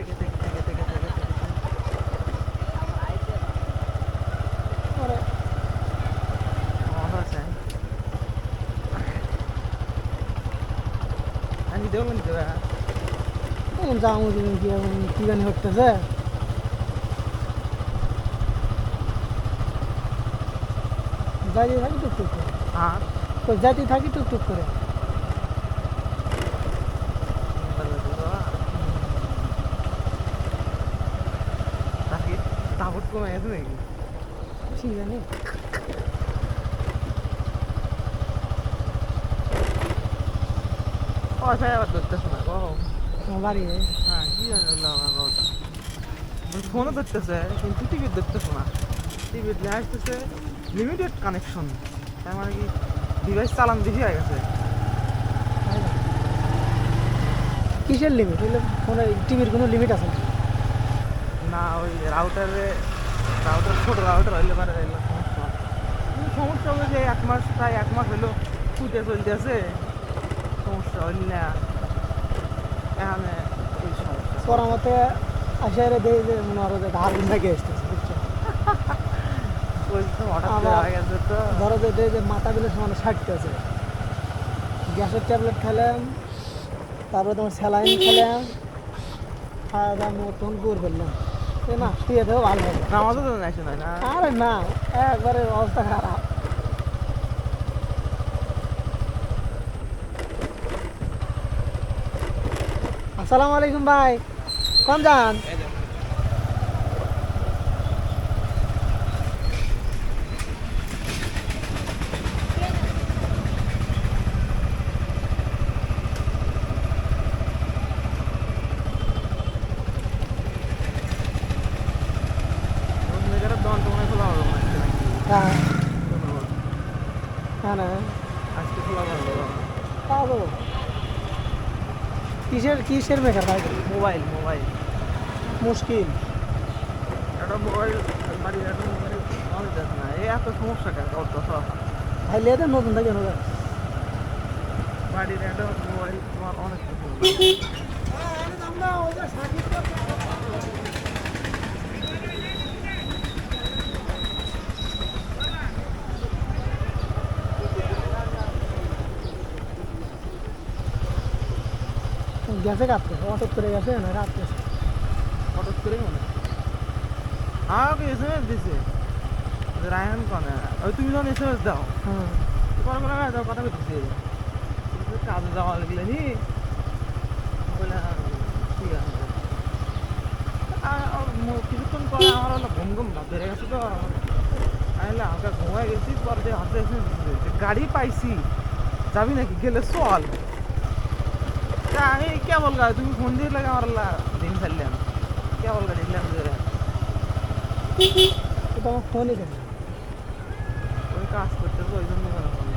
থেকে পরে আমি দেবো নি দেবা যাবো কি জানি হতেছে যাইতে থাকি টুকটুক করে হ্যাঁ তো যাইতে থাকি টুকটুক করে তাপট কমে গেছে নাকি কি জানি পয়সা আবার ধরতেছে না গো আমার বাড়ি হ্যাঁ কি জানি ফোনও ধরতেছে কিন্তু টিকিট ধরতেছে না টিকিট আসতেছে লিমিটেড কানেকশন তার মানে কি ডিভাইস চালান বেশি হয়ে গেছে কিসের লিমিট হইলে ফোনে টিভির কোনো লিমিট আছে না না ওই রাউটার ছোট রাউটার হইলে পারে এগুলো সমস্যা হয়। কিন্তু সমস্যা হলো যে প্রায় এক মাস হলো ফুটে চলতে আছে সমস্যা হইল না এখানে এই সমস্যা তোর মতে আসে দেখি যে মনে হয় যে ধার গুন্ডা গিয়ে আসতেছে বুঝছো ওই তো হঠাৎ করে আবার- হয়ে গেছে তো ধরো যে দেখি যে মাথা বিলে সমান সারতেছে গ্যাসের ট্যাবলেট খেলাম তারপরে তোমার স্যালাইন খেলাম খাওয়া দাওয়া মতন করে ফেললাম এ না শুয়ে দেবো ভালো হবে না আমাদের তো নাই শোনায় না আরে না একবারে অবস্থা খারাপ আসসালামু আলাইকুম ভাই কোন যান মেয়েদের দোকান তো মনে হয় খোলা হবে মনে হচ্ছে নাকি হ্যাঁ হ্যাঁ না আজকে খোলা হবে পাবো কিসের মেকার ভাই মোবাইল মুশকিল একটা মোবাইল বাড়ির একটা মোবাইল আমাদের দেখ না এই এত সমস্যা কেন কত সব ভাই লেদে নতুন থাকে না বাড়ির একটা মোবাইল তোমার অনেক কিছু গেছে কাটতে অটো করে গেছে না কাটতে হঠাৎ করে মনে আমাকে এসএমএস দিছে যে রায়হান কনে ওই তুমি যখন এসএমএস দাও হ্যাঁ পরে করে দাও কথা বলতেছি কাজে যাওয়া লাগলে নি বলে ঠিক আছে কিছুক্ষণ পরে আমার হলো ঘুম ভাব ধরে গেছে তো আমি হালকা ঘুমাই গেছি পরে যে হাতে গাড়ি পাইছি যাবি নাকি গেলে চল তা আমি কেবল গা তুমি ফোন দিয়ে লাগে আমার দিন ফেললাম কেবল গা দেখলাম যে তো আমার ফোনই দেয় ওই কাজ করতেছে ওই জন্য করে ফোন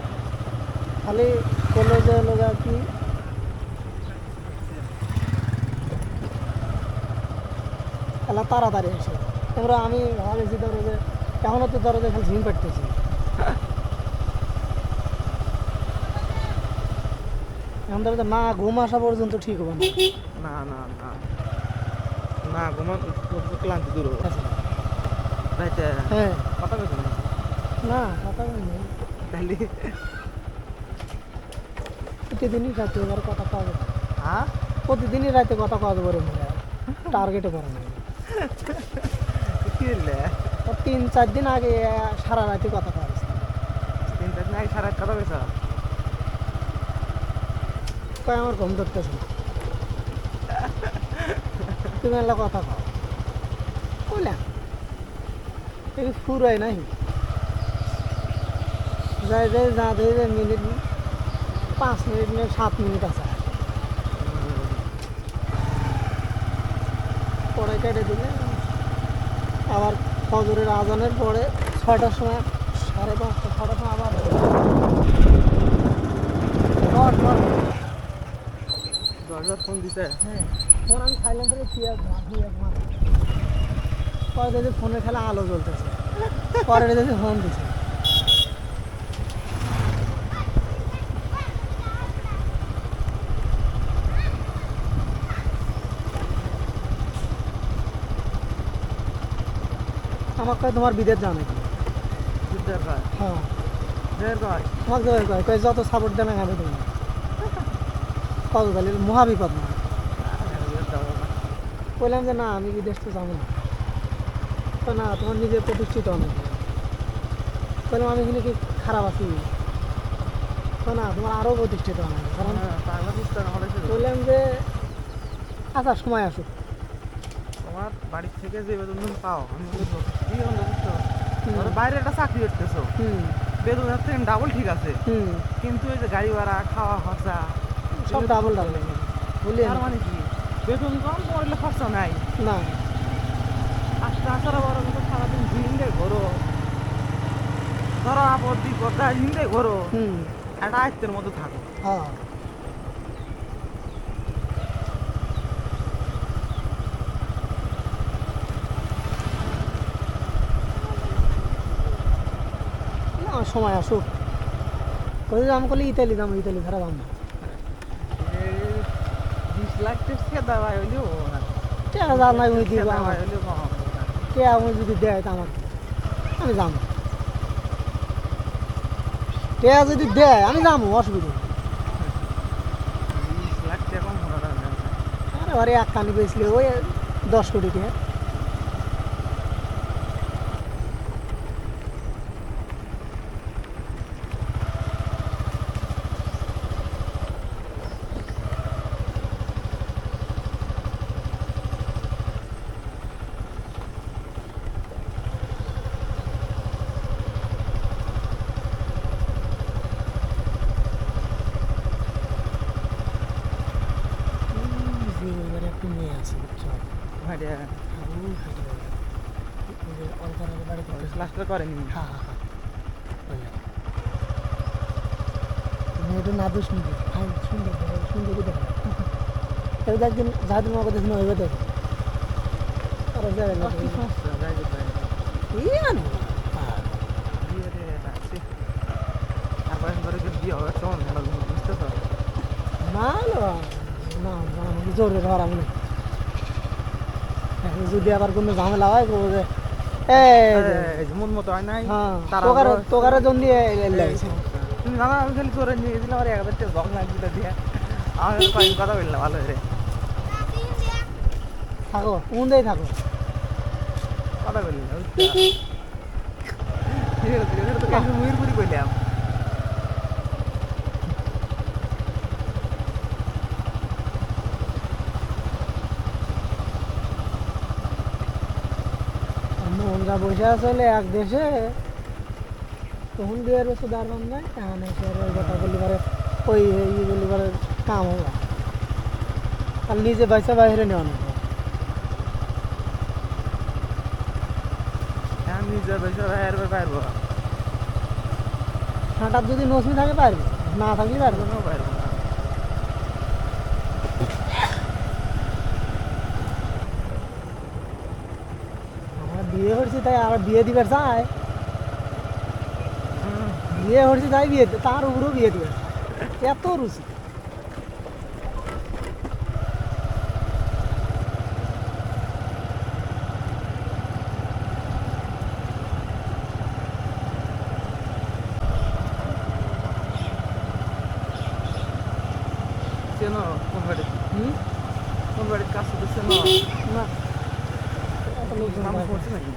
খালি কলেজে লোক আর কি এলা তাড়াতাড়ি এসে তোমরা আমি ভাবেছি ধরো যে এখনও তো ধরো যে খালি ঝিম পাঠতেছি এখন ধরো যে না ঘুম আসা পর্যন্ত ঠিক হবে না না না না না ঘুমা ক্লান্তি দূর হবে আচ্ছা রাইতে হ্যাঁ কথা কইছো না না কথা বলি তাহলে প্রতিদিনই রাতে এবার কথা পাওয়া যাবে হ্যাঁ প্রতিদিনই রাতে কথা পাওয়া যাবে রে মনে টার্গেটে করে না কি হইলে 3-4 দিন আগে সারা রাতে কথা পাওয়া গেছে 3-4 দিন আগে সারা রাত কথা কইছো কয় আমার ঘুম ধরতেছে না তুমি এলা কথা কও বললাম এই ফুরাই নাই যাই যাই যা ধরে মিনিট 5 মিনিট না 7 মিনিট আছে পরে কেটে দিলে আবার ফজরের আজানের পরে 6টার সময় 5:30 6টার সময় আবার দরজা ফোন দিতে হ্যাঁ ফোন আমি সাইলেন্ট করে পরে দেখি ফোনের খেলা আলো জ্বলতেছে পরে দেখি ফোন দিছে আমাকে কয় তোমার বিদেশ যাও নাকি বিদ্যার কয় হ্যাঁ দের কয় আমাকে তো কয় কয় যত সাপোর্ট দেন আমি তুমি কত তাহলে মহাবিপদ না বললাম যে না আমি বিদেশ তো যাবো না তো না তোমার নিজের প্রতিষ্ঠিত অনেক বললাম আমি এখানে কি খারাপ আছি তো না তোমার আরও প্রতিষ্ঠিত অনেক কারণ পাগলা বুঝতে না হলে বললাম যে আচ্ছা সময় আসুক তোমার বাড়ির থেকে যে বেতন তুমি পাও আমি বলবো কি হলো বুঝছো ধরো বাইরে একটা চাকরি করতেছো হুম বেতনের থেকে ডাবল ঠিক আছে হুম কিন্তু ওই যে গাড়ি ভাড়া খাওয়া খরচা সব ডাবল ডাবল বলি তার মানে কি বেতন কম তোমার হলে খরচা নাই না আর তাছাড়া বড় কথা সারাদিন হিন্দে ঘোরো ধরো আপদ বিপদ হিন্দে ঘোরো হুম একটা আয়ত্তের মতো থাকো হ্যাঁ না সময় আসুক কোথায় যাম করলে ইতালি যাবো ইতালি ছাড়া যাম না 20 লাখ টাকা দেওয়া হইলেও কে যা নাই ওই দিব দেওয়া আমার হইলেও কম হবে না। কে আমার যদি দেয় তা আমার আমি যাবো কে যদি দেয় আমি যাবো অসুবিধা নেই। 20 লাখ টাকা কম হলো না আরে ঘরে এক কানি বেচলে ওই 10 কোটি টাকা এবারে একটু মেয়ে আছে চল ভাইয়া অলকারের বাড়িতে লাস্টটা করেনি হ্যাঁ হ্যাঁ হ্যাঁ বুঝলাম তুমি একটু না দোষ নিবি ফাইন সুন্দর সুন্দরই দেখো এবার একদিন যাদের মতো দেখুন ওইভাবে দেখো আর কি সমস্যা যাইবে ভাই ইয়ানো বিয়ে রে রাখছি আর বয়স ধরে বিয়ে হবে কেমন ভালো বুঝতে তো ভালো না আমাকে জোরে ধরা মনে যদি আবার কোনো ঝামেলা হয় বলবো যে এই যে মন মতো হয় নাই হ্যাঁ তারা তোকারে জন্য লাগছে তুমি জানা আমি খালি তোরে নিয়ে গেছিলাম আর 1000 টাকা বক না দিতে দিয়ে আমি কয়েক কথা বললাম ভালো রে থাকো উন্দেই থাকো কথা বললাম ঠিক আছে তো কাছে মুইর পুরি কইলাম আমরা বসে আসলে এক দেশে তখন বিয়ের বছর দাঁড়ান নাই এখানে এসে ওই কথা বলি পারে ওই ই বলি পারে কাম হবে আর নিজে বাইসা বাইরে নেওয়া নেই আমি নিজে পয়সা বাইরে পারবো হাঁটার যদি নসমি থাকে পারবে না থাকলে পারবে না পারবো না আমরা বিয়ে করছি তাই আর বিয়ে দিবার চাই বিয়ে করছি তাই বিয়ে তার উপরেও বিয়ে দিবে এত রুচি না এত লোকজন নাম ভয় পায়। পড়ছে নাকি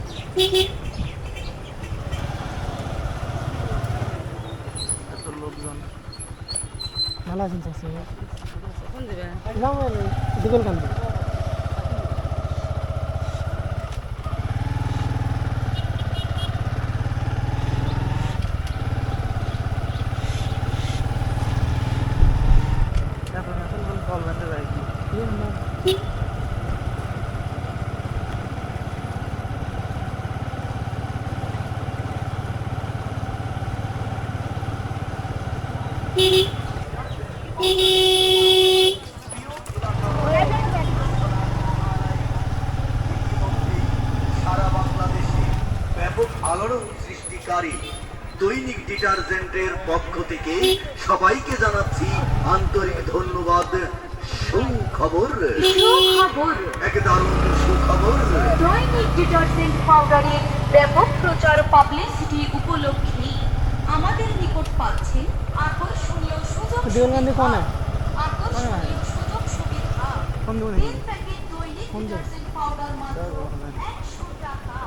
এত লোকজন ভালো আছেন চাচি যাও দিগল কান্দি এখন এখন কল বেঁধে যায় কি সারা বাংলাদেশে ব্যাপক আলোড়ন সৃষ্টিকারী দৈনিক ডিটারজেন্টের পক্ষ থেকে সবাইকে জানাচ্ছি আন্তরিক ধন্যবাদ। সুখবর, সুখবর এক দারুণ সুখবর। দৈনিক ডিটারজেন্ট পাউডারের ব্যাপক প্রচার পাবলিসিটি উপলক্ষে আমাদের নিকট পাচ্ছেন আকর্ষণীয় সুযোগ দিগলকান্দি কোনে আকর্ষণীয় সুযোগ সুবিধা ফোন দেবো 3 প্যাকেট দৈনিক ডিটারজেন্ট পাউডার মাত্র 100 টাকা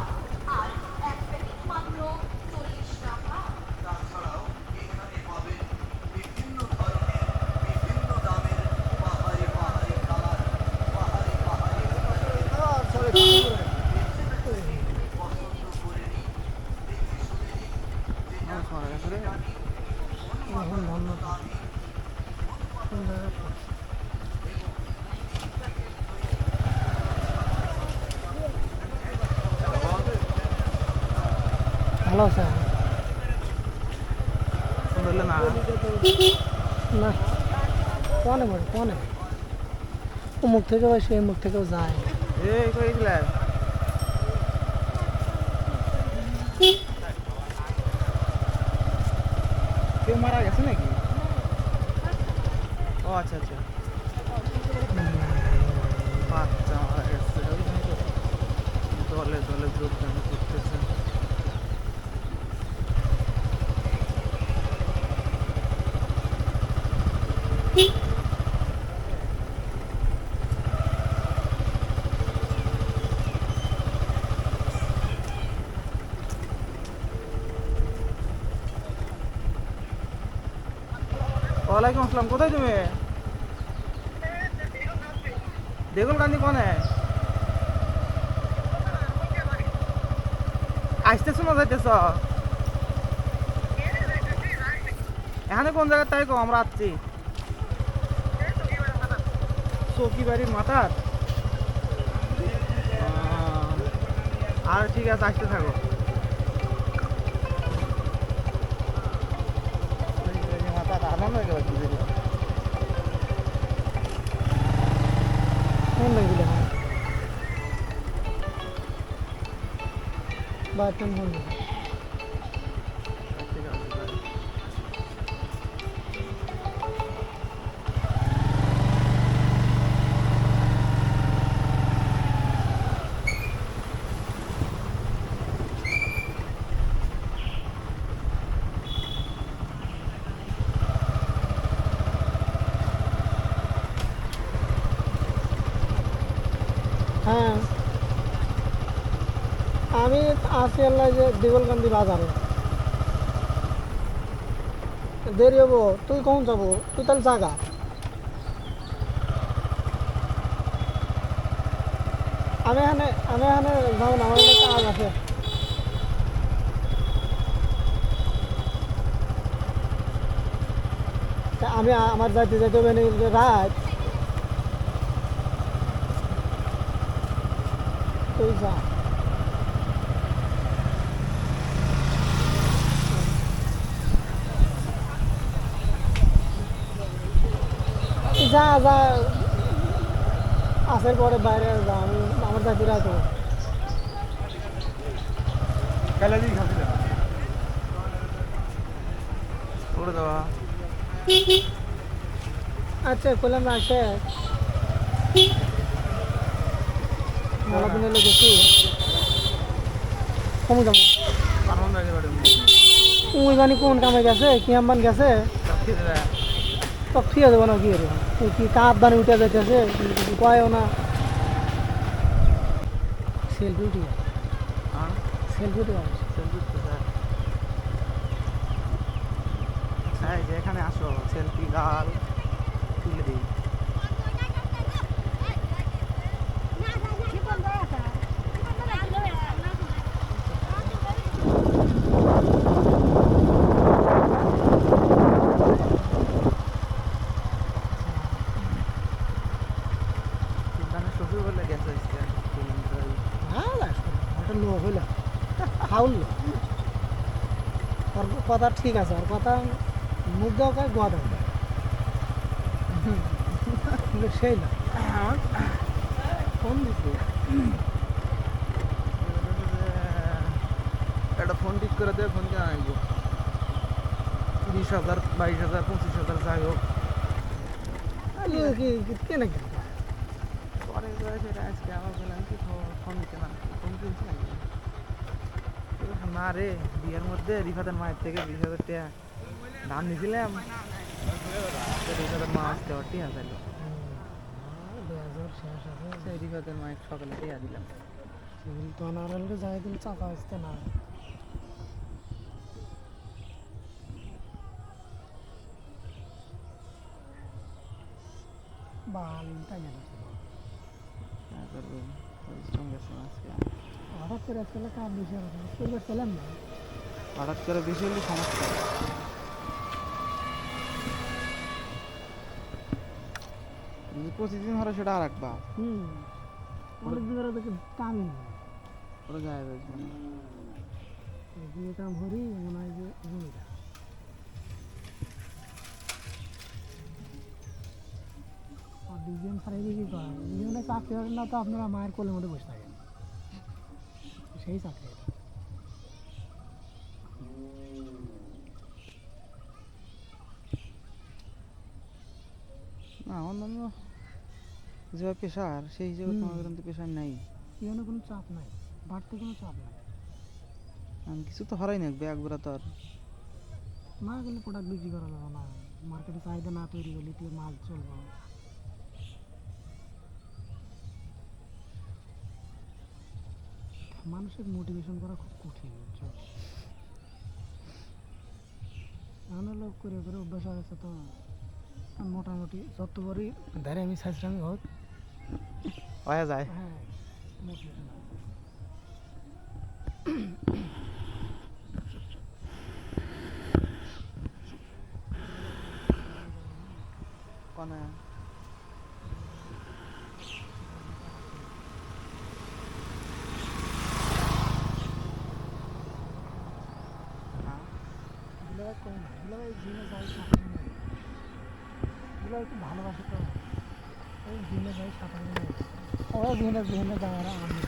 আর 1 প্যাকেট মাত্র 40 টাকা। তাছাড়াও এখানে পাবেন বিভিন্ন ধরনের বিভিন্ন দামের পাহাড়ি পাহাড়ি কালার, পাহাড়ি পাহাড়ি পছন্দ করে নিন, দেখে শুনে নিন যে এখন ধন্যবাদ ভালো আছে বললে না না কোনে বড় কোনে ও মুখ থেকে বসে এই মুখ থেকেও যায় এই কই গেলে কেউ মারা গেছে নাকি ও আচ্ছা আচ্ছা বাচ্চা মারা গেছে দলে দলে যোগদান করতেছে ওয়ালাইকুম আসসালাম কোথায় তুমি দেখুন কান্দি কোনে আসতেছ না যাইতেছ এখানে কোন জায়গায় তাই কো আমরা আসছি চৌকি বাড়ির মাথার আর ঠিক আছে আসতে থাকো মাথা আনন্দ হয়ে গেল কোন লাগবে বা কোন কোন হ্যাঁ আমি আছি আল্লাহ যে দিগলকান্দি বাজারে দেরি হবো তুই কখন যাবো তুই তাহলে জাগা আমি এখানে যাবো না আমার একটা কাজ আছে তা আমি আমার যাইতে যেতে হবে রাত তুই যা যা যা আসার পরে বাইরে যা আমি আমার যাইতে রাত হবে করে দেওয়া আচ্ছা করলাম না আসে মেলা দিন এলে দেখি কমে যাবো আনন্দ হয়ে গেল ওই জানি কোন কামে গেছে কি আমবান গেছে তো ফিরে দেবো না কি রে কি কাপ দানি উঠে যাইতেছে কয়ও না সেলফি উঠে গেছে, আর সেলফি উঠে গেছে। সেলফি উঠতে চায়। এই যে এখানে আসো, সেলফি গাল তুলে দিই। চিন্তানে শ্বশুর বলে গেছে আজকে ওটা লোক হইল ফাউল লোক। ওর কথা ঠিক আছে, ওর কথা মুখ দেওয়া কয় গোয়া দেওয়া কয়। কিন্তু সেই না ফোন দিছে, একটা ফোন ঠিক করে দেবে, ফোন কেন আনবো? 20,000 22,000 25,000 যাই হোক, কেনে কেন পরে সেটা আজকে আমার বললাম কি ফোন দিতে না, ফোন কিনছি নাকি? না রে, বিয়ের মধ্যে রিফাতের মায়ের থেকে 20,000 টাকা দাম নিয়েছিলাম, 20,000 মা আসতে ঠিক আছে। 2000 শেষ আছে, সেই রিফাতের মায়ের সকালে টাকা দিলাম। সেগুলো তো আনারকে যাই দিন চাকা আসতে না। বাল তাই না পরিশ্রম গেছে আজকে, হঠাৎ করে আসলে কাজ বেশি করবে চলেন না। হঠাৎ করে বেশি হলে সমস্যা। যদি প্রতিদিন হলে সেটা আর একবার অনেকদিন ধরে দেখে কামই নেই। ওরা যায় রয়েছে মানে বিয়ে কাম হরি মনে হয় যে জমিটা আর ডিজাইন ছাড়াই কি কয় ডিজাইনে চাকরি করেন না, তো আপনারা মায়ের কোলের মধ্যে বসে থাকেন, সেই চাকরি। না অন্যান্য যেভাবে পেশার সেই হিসেবে তোমার কিন্তু পেশার নাই। জীবনে কোনো চাপ নাই, বাড়তে কোনো চাপ নাই। আমি কিছু তো হারাই না, ব্যাগ বেড়া তো আর না গেলে প্রোডাক্ট বিক্রি করা যাবে না, মার্কেটে চাহিদা না তৈরি করলে তুই মাল চলবে না। মানুষের মোটিভেশন করা খুব কঠিন, বুঝছো? এমন লোক করে করে অভ্যাস হয়ে গেছে, তো মোটামুটি যত বড়ই ধারে আমি সাইজরামি হোক, হয়ে যায়। হ্যাঁ মোটিভেশন কনে এগুলো কম না, এগুলো জিনে যাই এগুলো একটু ভালোবাসে, তো ওই জিনে যাই সাঁতার ওরা জিনে জিনে যায় আর আমি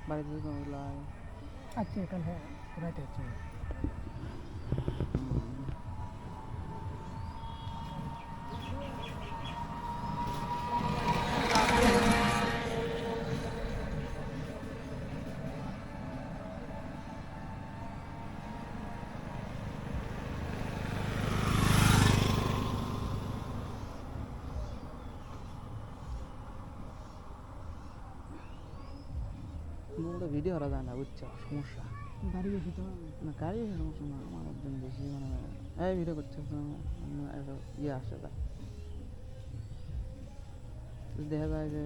বাড়িতে তো ওগুলাই আচ্ছা কাল হ্যাঁ রাইতে হচ্ছে ভিডিও করা যায় না, বুঝছো সমস্যা। গাড়ি গেছি তো না গাড়ি সমস্যা না, আমার একজন বেশি মানে এই ভিডিও করছে একটা ইয়ে আসে তা দেখা যায় যে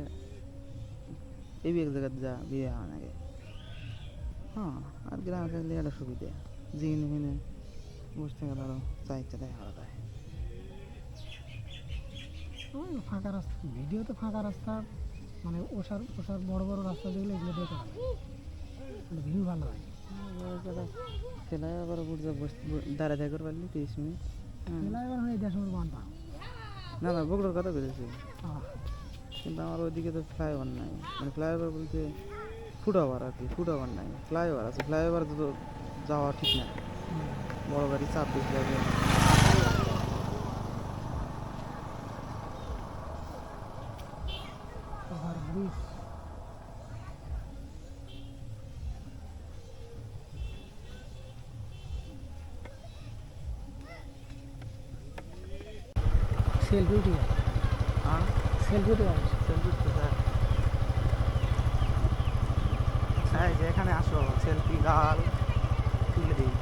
এই এক জায়গায় যা বিয়ে হয় নাকি। হ্যাঁ আর গ্রামে থাকলে একটা সুবিধা, জিনে ফিনে বসে থেকে ধরো চা ইচ্ছা দেখা করা যায়। ওই ফাঁকা রাস্তা, ভিডিওতে ফাঁকা রাস্তা মানে ওষার ওষার বড় বড় রাস্তা দেখলে এগুলো দেখে মানে ভিউ ভালো হয়। খেলায় আবার দাঁড়ায় থাকার পারলি 30 মিনিট। এবার মানে 10 মিনিট বান পাও না না বগুড়ার কথা বলেছি, কিন্তু আমার ওইদিকে তো ফ্লাইওভার নাই, মানে ফ্লাইওভার বলতে ফুটওভার আর কি, ফুটওভার নাই, ফ্লাইওভার আছে। ফ্লাইওভার তো যাওয়া ঠিক না, বড় গাড়ি চাপ বেশি যাবে। ওভার ব্রিজ সেলফি উঠে যায়, হ্যাঁ সেলফি উঠে যায়। সেলফি উঠতে চায়। হ্যাঁ যে এখানে আসো সেলফি গাল তুলে দিই।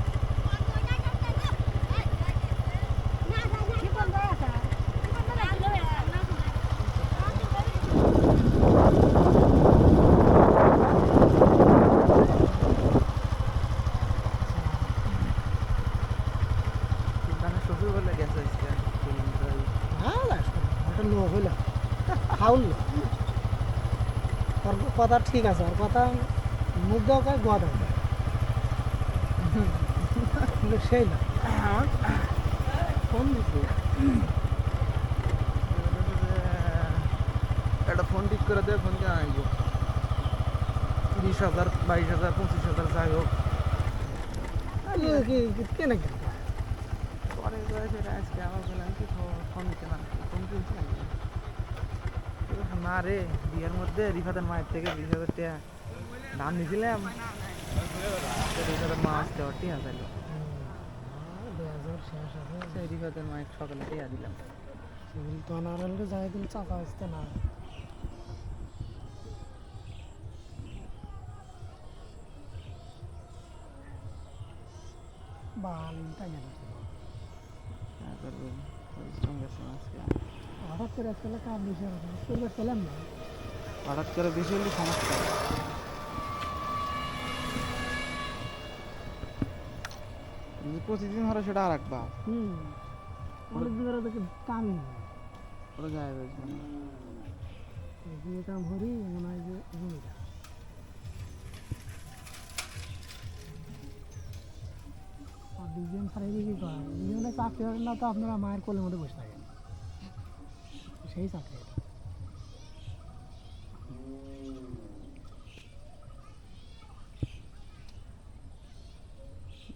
কিন্তু শ্বশুর বলে গেছে আজকে হ্যাঁ লাগছে ওটা লোক হইলাম খাউল লোক। ওর কথা ঠিক আছে, ওর কথা মুখ দেওয়া কয় গোয়া দেওয়া কয়। কিন্তু সেই না ফোন দিছে একটা ফোন ঠিক করে দেবে, ফোন কেন আনবো 20,000 22,000 25,000 যাই হোক কেনে কেন পরে সেটা আজকে আমার বললাম কি ফোন দিতে না ফোন কিনছি নাকি না রে বিয়ের মধ্যে রিফাতের মায়ের থেকে 20,000 টাকা দাম নিয়েছিলাম, 20,000 মা আসতে হটি আসাইলো, 2000 শেষ আছে সেই রিফাতের মায়ের সকালে টাকা দিলাম। সেগুলো তো আনারলকে যাই দিন চাপা আসতে না। বাল তাই না করবো পরিশ্রম গেছে আজকে হঠাৎ করে আজকাল কাম বেশি চলে পেলাম না। হঠাৎ করে বেশি হলে সমস্যা। প্রতিদিন হলো সেটা আর একবা অনেক দিন ধরে তোকে কামই নেই। ওরা যায় বুঝবে না। যে কাম ভরি মনে হয় যে জমিটা ডিজাইন ছাড়াই কি করা ডিজাইনে চাকরি হবে না তো আপনারা মায়ের কোলের মধ্যে বসে থাকেন, সেই চাকরি এটা।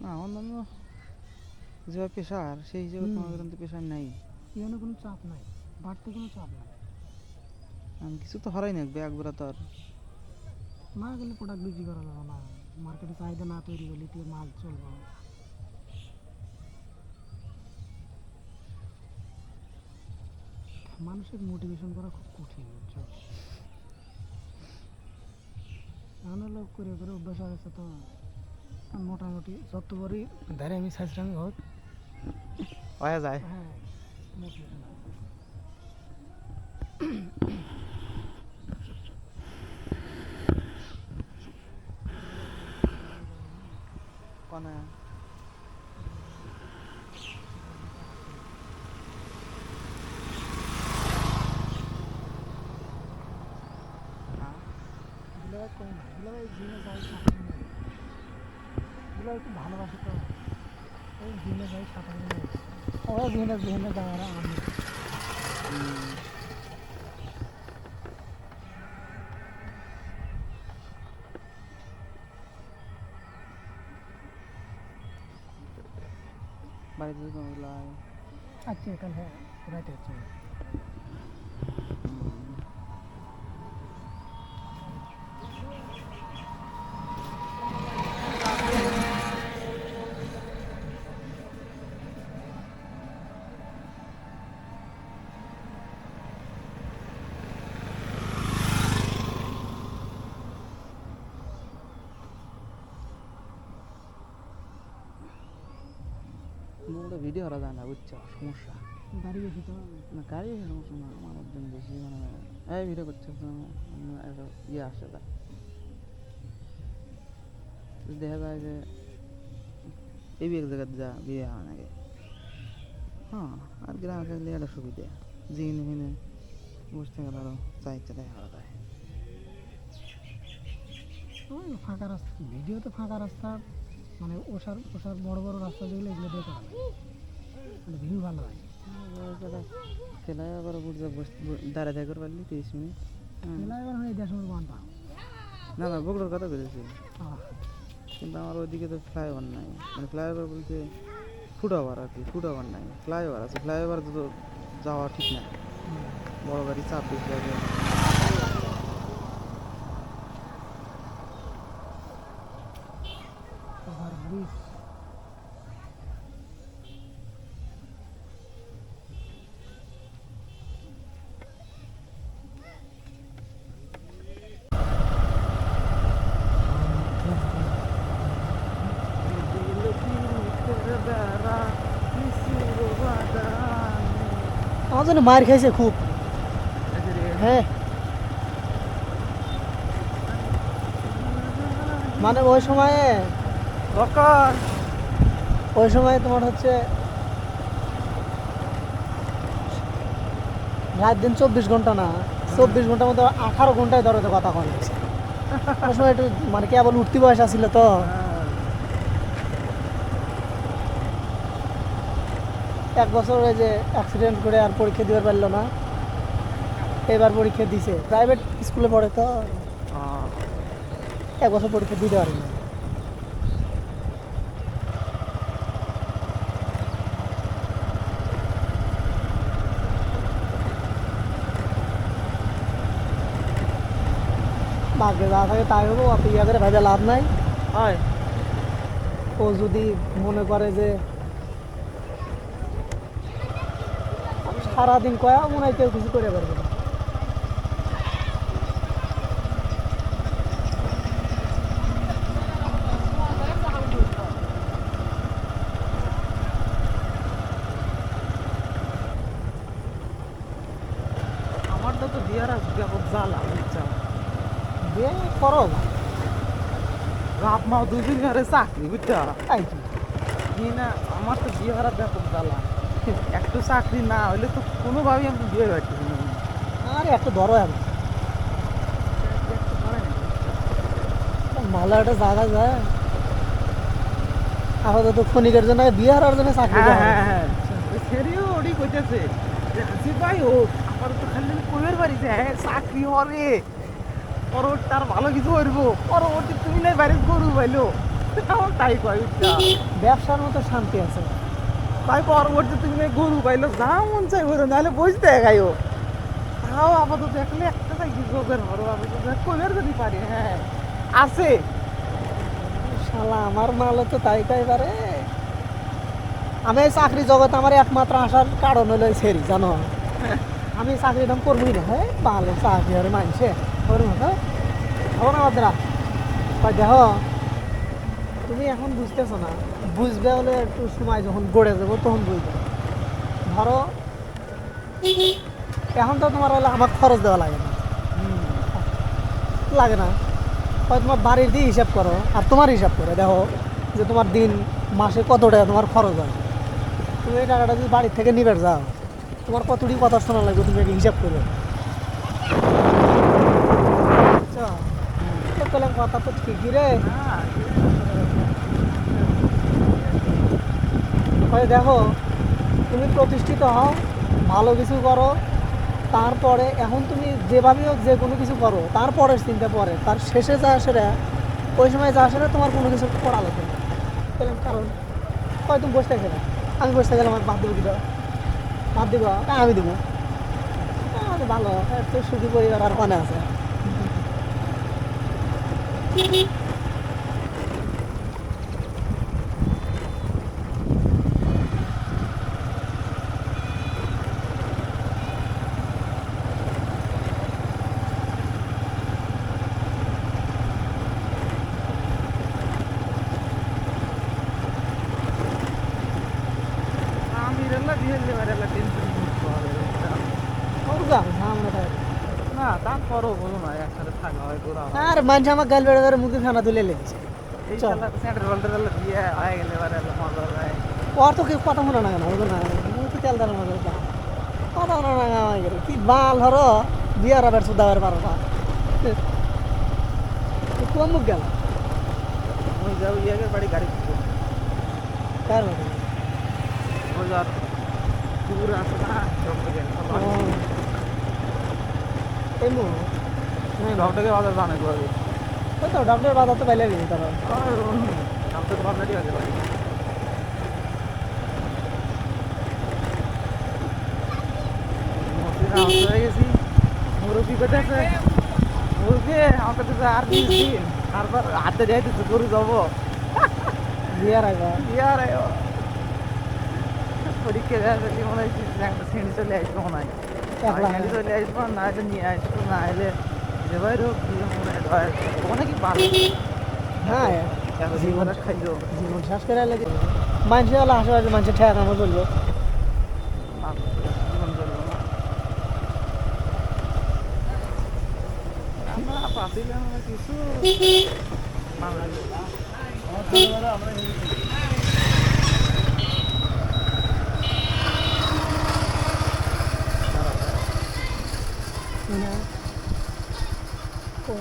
না অন্যান্য যেভাবে পেশার সেই হিসেবে তোমাদের কিন্তু পেশার নেই। এখানে কোনো চাপ নাই, বাড়তে কোনো চাপ নাই। আমি কিছু তো হারাই না একবার তো আর না গেলে প্রোডাক্ট বিক্রি করা যাবে না, মার্কেটে চাহিদা না তৈরি করলে তুই মাল চলবে না। মানুষের মোটিভেশন করা খুব কঠিন বুঝছো, এখন হলো করে করে অভ্যাস হয়ে গেছে তো মোটামুটি যত বড়ই ধারে আমি সাজরামি হোক হয়ে যায়। হ্যাঁ মোটিভেশন আছে। কোনে দুলাভাই কম না, দুলাভাই জিনে যায় 7 দিন, দুলাভাই খুব ভালোবাসে তো ওই জিনে যায় 7 দিন, ও জিনে যাওয়ার আমি বাড়িতে কোনো আচ্ছা কাল হ্যাঁ রাইতে হচ্ছে ওটা ভিডিও করা যায় না বুঝছো সমস্যা। গাড়ি গেছি তো না গাড়ি সমস্যা না, আমার একজন বেশি মানে এই ভিডিও করছে একটা ইয়ে আসছে তার দেখা যায় যে এই এক জায়গায় যা বিয়ে হয় নাকি হ্যাঁ আর গ্রামে থাকলে একটা সুবিধা জিনে হিনে বসতে গেলে আরও চাইতে দেয় হারা যায়। ওই ফাঁকা রাস্তা ভিডিও তো ফাঁকা রাস্তা মানে ওষার ওষার বড় বড় রাস্তা যেগুলো এগুলো দিয়ে করা যায়, মানে ভিউ ভালো হয়। খেলায় আবার বুঝতে দাঁড়ায় দেখা করে পারলি 30 মিনিট। মেলা এবার হয়ে 10 মিনিট বান পাও না না বগুড়ার কথা বলেছি, কিন্তু আমার ওইদিকে তো ফ্লাইওভার নাই, মানে ফ্লাইওভার বলতে ফুটওভার আর কি, ফুটওভার নাই ফ্লাইওভার আছে, ফ্লাইওভার তো যাওয়া ঠিক না, বড় গাড়ি চাপ বেশি লাগে। ওভার ব্রিজ বেড়া নিশুর বাদানে। আমার জন্য মার খাইছে খুব। এই যে রে, হ্যাঁ, মানে ওই সময়ে বকর। ওই সময় তোমার হচ্ছে রাত দিন 24 ঘন্টা না, 24 ঘন্টার মধ্যে 18 ঘন্টায় ধরে তো কথা কন। ওই সময় একটু মানে কেবল উঠতি বয়স আসছিল তো। হ্যাঁ, 1 বছর ওই যে অ্যাক্সিডেন্ট করে আর পরীক্ষা দিতে পারলো না, এবার পরীক্ষা দিছে। প্রাইভেট স্কুলে পড়ে তো, 1 বছর পরীক্ষা দিতে পারে না। ভাগ্যে যা থাকে তাই হবো, আপনি ইয়া করে ভেজা লাভ নাই। হয়। ও যদি মনে করে যে সারাদিন কয়া, মনে হয় কেউ কিছু করে পারবে না। আমারটা তো বিয়ার ব্যাপক জ্বালা বুঝছো। বিয়ে করো না, বাপ মা দুদিন ঘরে চাকরি বুঝছো। তাই কি? কি না, আমার তো বিয়ে হারা ব্যাপক জ্বালা। একটু চাকরি না হইলে তো কোনোভাবেই আমি বিয়ে পাচ্ছি না। আরে একটু ধরো এখন, ভালো একটা জায়গা যায়। আপাতত ক্ষণিকের জন্য বিয়ে হারার জন্য চাকরি হ্যাঁ করা। হ্যাঁ হ্যাঁ, ওই সেরিও ওরই কইতেছে যে হাসি ভাই ও আমার তো খালি কোয়ের বাড়িতে হ্যাঁ চাকরি হবে, পরবর্তী আর ভালো কিছু করবো, পরবর্তী তুমি নাই বাইরে গরু পাইলো। আমার তাই কয় বুঝছো। ব্যবসার মতো শান্তি আছে। তাই পরবর্তী তুমি নাই গরু পাইলো, যা মন চাই বলো, নাহলে বসতে গাইও। তাও আপাতত দেখলে একটা চাকরি করবেন ধরো, আপাতত কোয়ের যদি পারি। হ্যাঁ আছে। শালা আমার মালে তো তাই তাই পারে। আমি এই চাকরি জগৎ আমার একমাত্র আসার কারণ হলো এই সেরি, জানো। আমি চাকরি দাম করবোই না। হ্যাঁ ভালো চাকরি আর মানছে করবো না, হবো না বাদরা। দেখো তুমি এখন বুঝতেছো না, বুঝবে হলে একটু সময় যখন গড়ে যাবো তখন বুঝবে। ধরো এখন তো তোমার হলে আমার খরচ দেওয়া লাগে না, লাগে না। হয় তোমার বাড়ির দিয়ে হিসাব করো আর তোমার হিসাব করে দেখো যে তোমার দিন মাসে কত টাকা তোমার খরচ হয়। তুমি এই টাকাটা যদি বাড়ির থেকে নিবে যাও, তোমার কতটি কথা শোনা লাগবে, তুমি একটা হিসাব করবে। পেলাম কথা তো ঠিকই রে। হয় দেখো তুমি প্রতিষ্ঠিত হও, ভালো কিছু করো, তারপরে এখন তুমি যেভাবে হোক যে কোনো কিছু করো, তারপরের চিন্তা পরে, তার শেষে যা আসে রে, ওই সময় যা আসে রে তোমার কোনো কিছু করা লাগবে না। পেলাম কারণ হয় তুমি বসে থাকবে না, আমি বসে থাকলে আমার বাদ দেবো কি দাও, বাদ দিব, আমি দেবো। ভালো একটু সুখী পরিবার আর মানে আছে। আমি রেলা দিয়ে রেলা টেনশন করতে হবে। ওর গা সামনে থাকে। না তারপরও বলো না, একসাথে থাকা হয় ঘোরা হয়। আর মানুষ আমার গাল বেড়ে ধরে মুখে খানা তুলে লেগেছে। এই চল। খেলা সেন্টার বলতে গেলে বিয়ে হয়ে গেলে এবারে মজা যায়। ওর তো কেউ কথা মনে না কেন, ওর না মুখ তো তেল দাঁড়ানো কথা মনে না আমার কি বাল হরো বিয়ার আবার সুদাবার পারো না। কোন মুখ গেল ওই যাও ইয়েকে বাড়ি গাড়ি করবো। কার বাড়ি? ওই যার দূর আছে না সবটাকে এই মুখ সবটাকে বাজার জানে করবে। ওই তো ডাক্তার বাধা তো পাইলে গেছি তারা। সবটাকে বাজারই আছে বাড়ি। হয়ে গেছি মুরব্বী কোথাছে, মুরব্বী আমাকে তো আর 20 দিন, তারপর হাতে যাইতেছে গরু যাবো বিয়ার আগে ইয়ার পরীক্ষা দেওয়া যদি মনে হয় একটা শ্রেণী চলে আসবো মনে হয়, একলা শ্রেণী চলে আসবো, না হলে নিয়ে আসবো, না হলে যে ভাই রোগ মনে হয় ওখানে কি ভালো। হ্যাঁ এতদিন ধরে খাইছো জীবন শেষ করে লাগে মানুষে হলো আশেপাশে মানুষের ঠেয়া কামড় চলবো জীবন চলবো না আমরা পাচ্ছিলাম না কিছু বাংলাদেশ না ও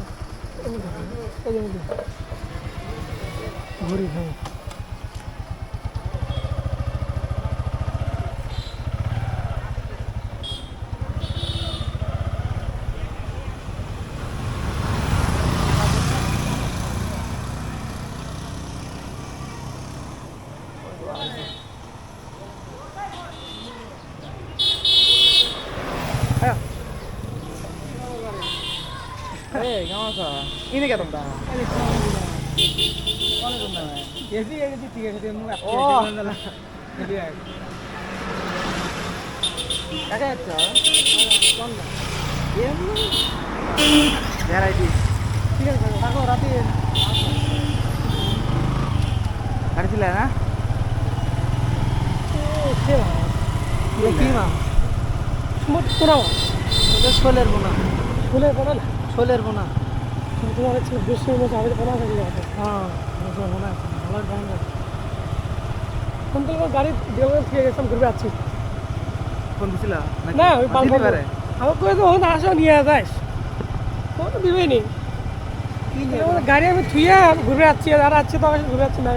ঘুরি খাই এই কেমন আছো ইনে কে তোমরা ও কাকে যাচ্ছ ভ্যারাইটি ঠিক আছে থাকো রাতে গাড়ি ছিল না কি মা তোরা ছোলের বোনা ছোলের বোনা না ছোলের বোনা তোমার হচ্ছে বেশি মতো আমি বোনা থাকলে হ্যাঁ বোনা আছে ভালো বোনা আছে কোন তো গাড়ি ডেলিভারি থেকে গেছিলাম ঘুরবে আছি ফোন দিছিল না ওই পাল দিতে পারে আমার কই তো ওখানে আসো নিয়ে যাস তো দিবেই নি গাড়ি আমি থুয়ে ঘুরে যাচ্ছি আর আছে তো ঘুরে যাচ্ছি না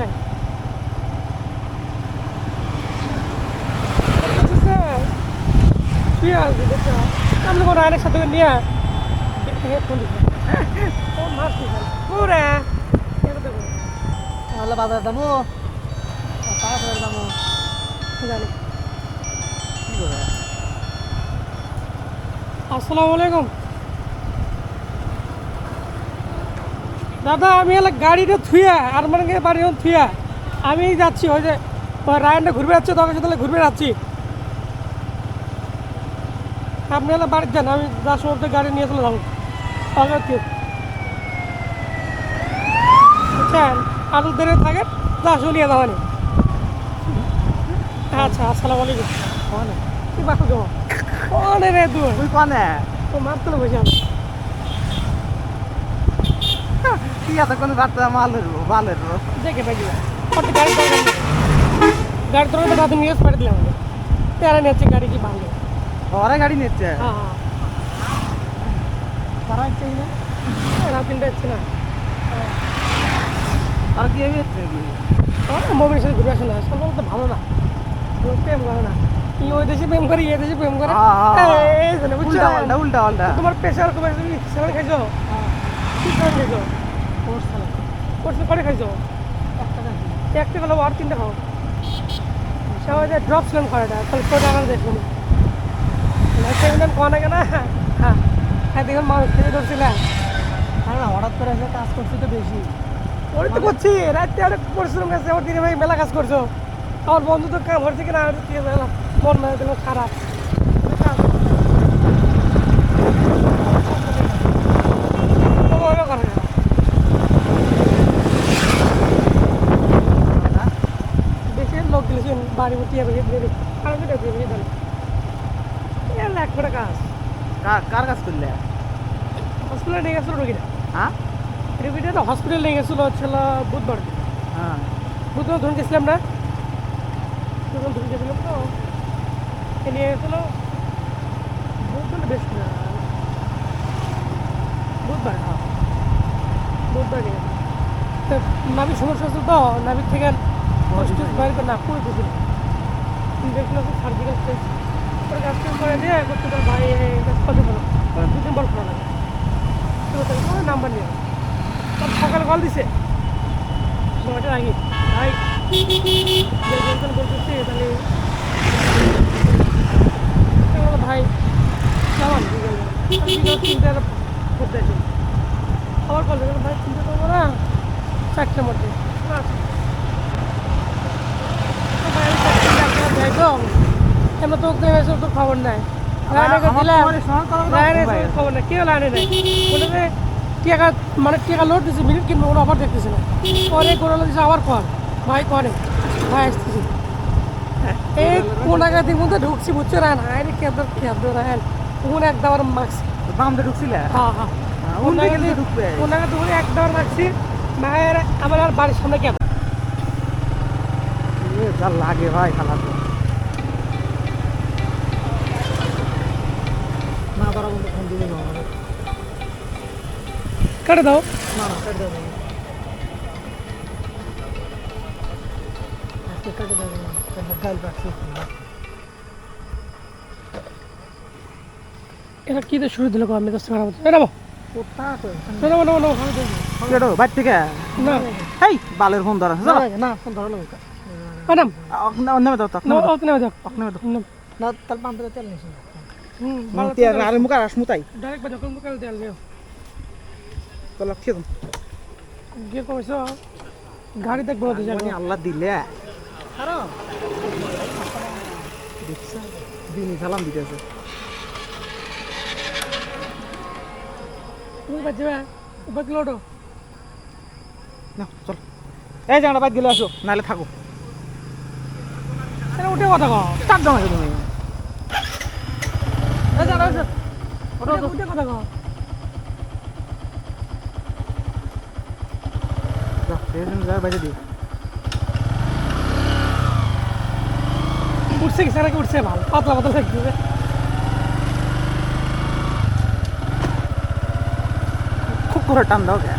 তুই আসবি দেখতে আমি কোনো আরেক সাথে নিয়ে তাহলে বাজার দামো দামো জানি আসসালামু আলাইকুম দাদা আমি এলাকা গাড়িটা থুয়া আর মানে বাড়ি থুয়া আমি যাচ্ছি ওই যে রায়নটা ঘুরবে যাচ্ছে তখন সাথে ঘুরবে যাচ্ছি আপনি এলাকা বাড়ির যান আমি যার সময় গাড়ি নিয়ে চলে যাবো বুঝছেন আলু দেরে থাকেন যা শুনিয়ে যাওয়ানি আচ্ছা আসসালামু আলাইকুম কি বাকু যাবো অনেক রে দূর তুই কোনে তো মার তুলে বসে আমি কি এত কোন বার্তা মালের দেখে পাই গাড়ি দরকার রাতে নিয়ে পাঠিয়ে দিলাম তেরা নিচ্ছে গাড়ি কি ভালো ওরা গাড়ি নিচ্ছে হ্যাঁ হ্যাঁ তারা চাই না রাতিনটা হচ্ছে না আর কি হচ্ছে মোবাইলের সাথে ঘুরে আসে না সব তো ভালো না প্রেম করে না ওই দেশে প্রেম করে এই দেশে প্রেম করে উল্টা পাল্টা তোমার প্রেশার কমে তুমি স্যালাড খাইছো কি স্যালাড খাইছো কোর্স করে খাইছো একটা গেলো আর তিনটা খাও সবাই যে ড্রপ ছিলাম খাওয়াটা তাহলে করে আনার দেখুন কোয়া না কেন হ্যাঁ দেখুন মানুষ খেতে ধরছিলাম হ্যাঁ হঠাৎ করে এসে কাজ করছি তো বেশি ওই তো করছি রাত্রে অনেক পরিশ্রম গেছে আমার দিনে ভাই মেলা কাজ করছো আমার বন্ধু তো কাম হচ্ছে কিনা মন না দিল খারাপ বেশি লোক দিয়েছেন বাড়ি ভর্তি হবে লাখ করে কাজ কার কাজ করলে হসপিটালে নিয়ে গেছিলো রোগীটা হ্যাঁ রোগীটা তো হসপিটালে নিয়ে গেছিলো হচ্ছিল বুধবার হ্যাঁ বুধবার ধরুন গেছিলাম না ধরুন গেছিলাম তো নিয়ে গেছিলো বুধবার বেশ না বুধবার হ্যাঁ বুধবার নিয়ে নাবিক সমস্যা হচ্ছিল তো নাবিক থেকে বাইরে করে না পুরো বুঝি দেখলো সার্জিক্যাল স্টেজ ওর কাজ করে দিয়ে করতে ভাই কত ভালো দুদিন বল করা লাগে নাম্বার নিয়ে সকালে কল দিছে সময়টা আগে ভাই বলতেছি তাহলে ভাই কেমন চিন্তা করতে আবার কল দিল ভাই চিন্তা করবো না 4টার মধ্যে ভাই তো এমন তো তোর খবর নাই খবর না কি লাইনে নাই বলে যে টিকা মানে টিকা লোড দিচ্ছে মিনিট কিনবো কোনো অফার দেখতেছে না পরে কোনো দিচ্ছে আবার কর ভাই করে ভাই আসতেছি এই কোন আগাতির মধ্যে ঢুকছি বুঝছো না আরে কেদার রায়ন কোন একবার মারছি বামতে ঢুকছিলে হ্যাঁ হ্যাঁ কোন দিকে ঢুকবে কোন আগাতে বলে একবার মারছি মায়ের আমার আর বাড়ির সামনে কেন যা লাগে ভাই খালা তো না তারা বন্ধু ফোন দিবে না আমাদের কেটে দাও না না কেটে দেবে না আজকে কেটে দেবে না গাইল রাখছি এটা কি দিয়ে শুরু দিল গো আমি 10 টাকা মতো এটা কোথা তো না না না কেডো বাইর থেকে না হেই বালের ফোন ধরা না না ফোন ধরো না ম্যাডাম অন্য দাও তক না ওখানে দাও না তার পাম্পে তেল নিস হুম আরে মুখ আর আসমুতাই ডাইরেক্ট বাজা কোন কাল দেল দেও তো লক্ষ্য তুমি গিয়ে কইছো গাড়ি দেখবো দিছে মানে আল্লাহ দিলে কারণ দেখছ দিনই সালাম দিতেছে তুমি বাজবে উপর লোডো না চল এই জায়গাটা বাইর গেলে আসো নাহলে থাকো এটা উঠে কথা কও চাপ দাও তুমি এই যা রাজ উঠে কথা কও যা রেজন যা বাইরে দিও উঠছে কি সারা কি উঠছে ভালো পাতলা পাতলা লাগছে খুব করে টান দাও কে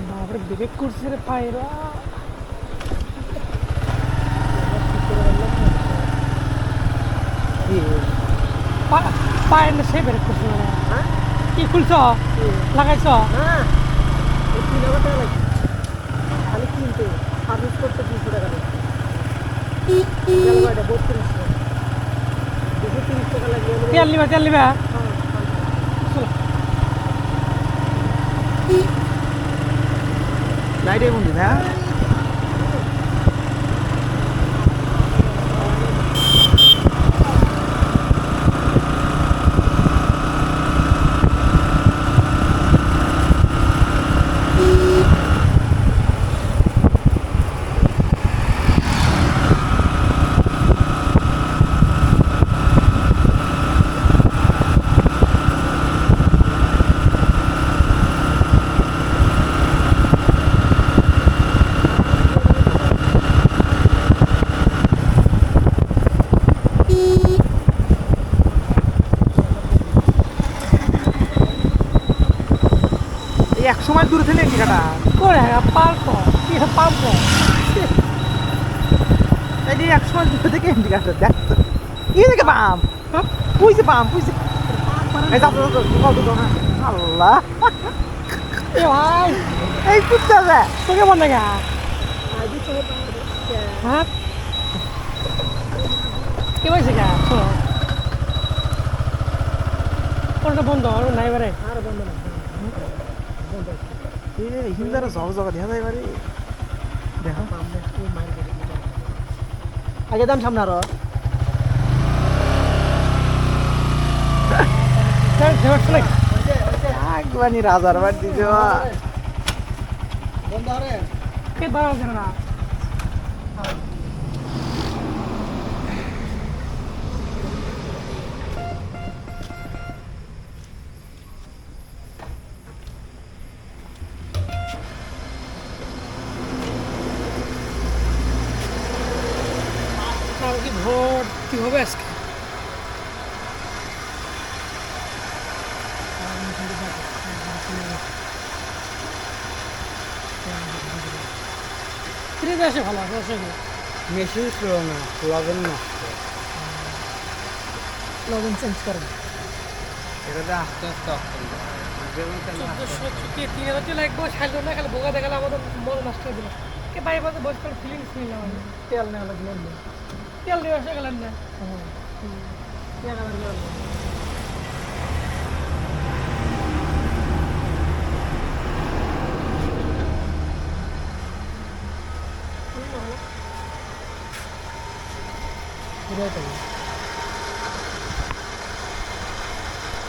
বাপরে ব্রেক করছে রে পায়রা পায়ের না সে ব্রেক করছে হ্যাঁ কি খুলছ লাগাইছ হ্যাঁ এই 3,000 টাকা লাগবে খালি কিনতে সার্ভিস করতে 200 টাকা লাগবে গেল ভাইটা 32 টাকা 230 টাকা লাগবে তেল নিবা লাইটে বন্ধু হ্যাঁ এই 100 মাইল দূরে থেকে টিকাটা করে পাম্প কি পাম্প এই যে 100 মাইল দূরে থেকে টিকাটা দেখ তো এই দেখে পাম পুইছে এই যাও তো না আল্লাহ এ ভাই এই কুত্তা যা তোকে বন্ধ গা আইডি চলে হ্যাঁ কে বলছে গা শোনো কোনটা বন্ধ নাই বারে আর বন্ধ না এই হিন্দারা জগ দেখা যায় বাড়ি দেখো আগে দাম সামনে আরো একবানি রাজার বাড়ি দিছে বন্ধ আরে কে বাড়া দেন না কি ভর্তি হবে আজকে ফ্রিজ আসে ভালো আছে মেশিন ছিল না লবণ নষ্ট লবণ চেঞ্জ করেন এটা আস্তে আস্তে অফ করবে 3,000 টি লাগবে সাইল না খালি বোকা দেখালে আমাদের মন নষ্ট হয়ে দিল কে বাই বাজে বয়স করে ফিলিংস নিলাম আমি তেল নেওয়া লাগলো তেল দিয়ে আসা গেলেন না হ্যাঁ 1000 গেল এটাই তো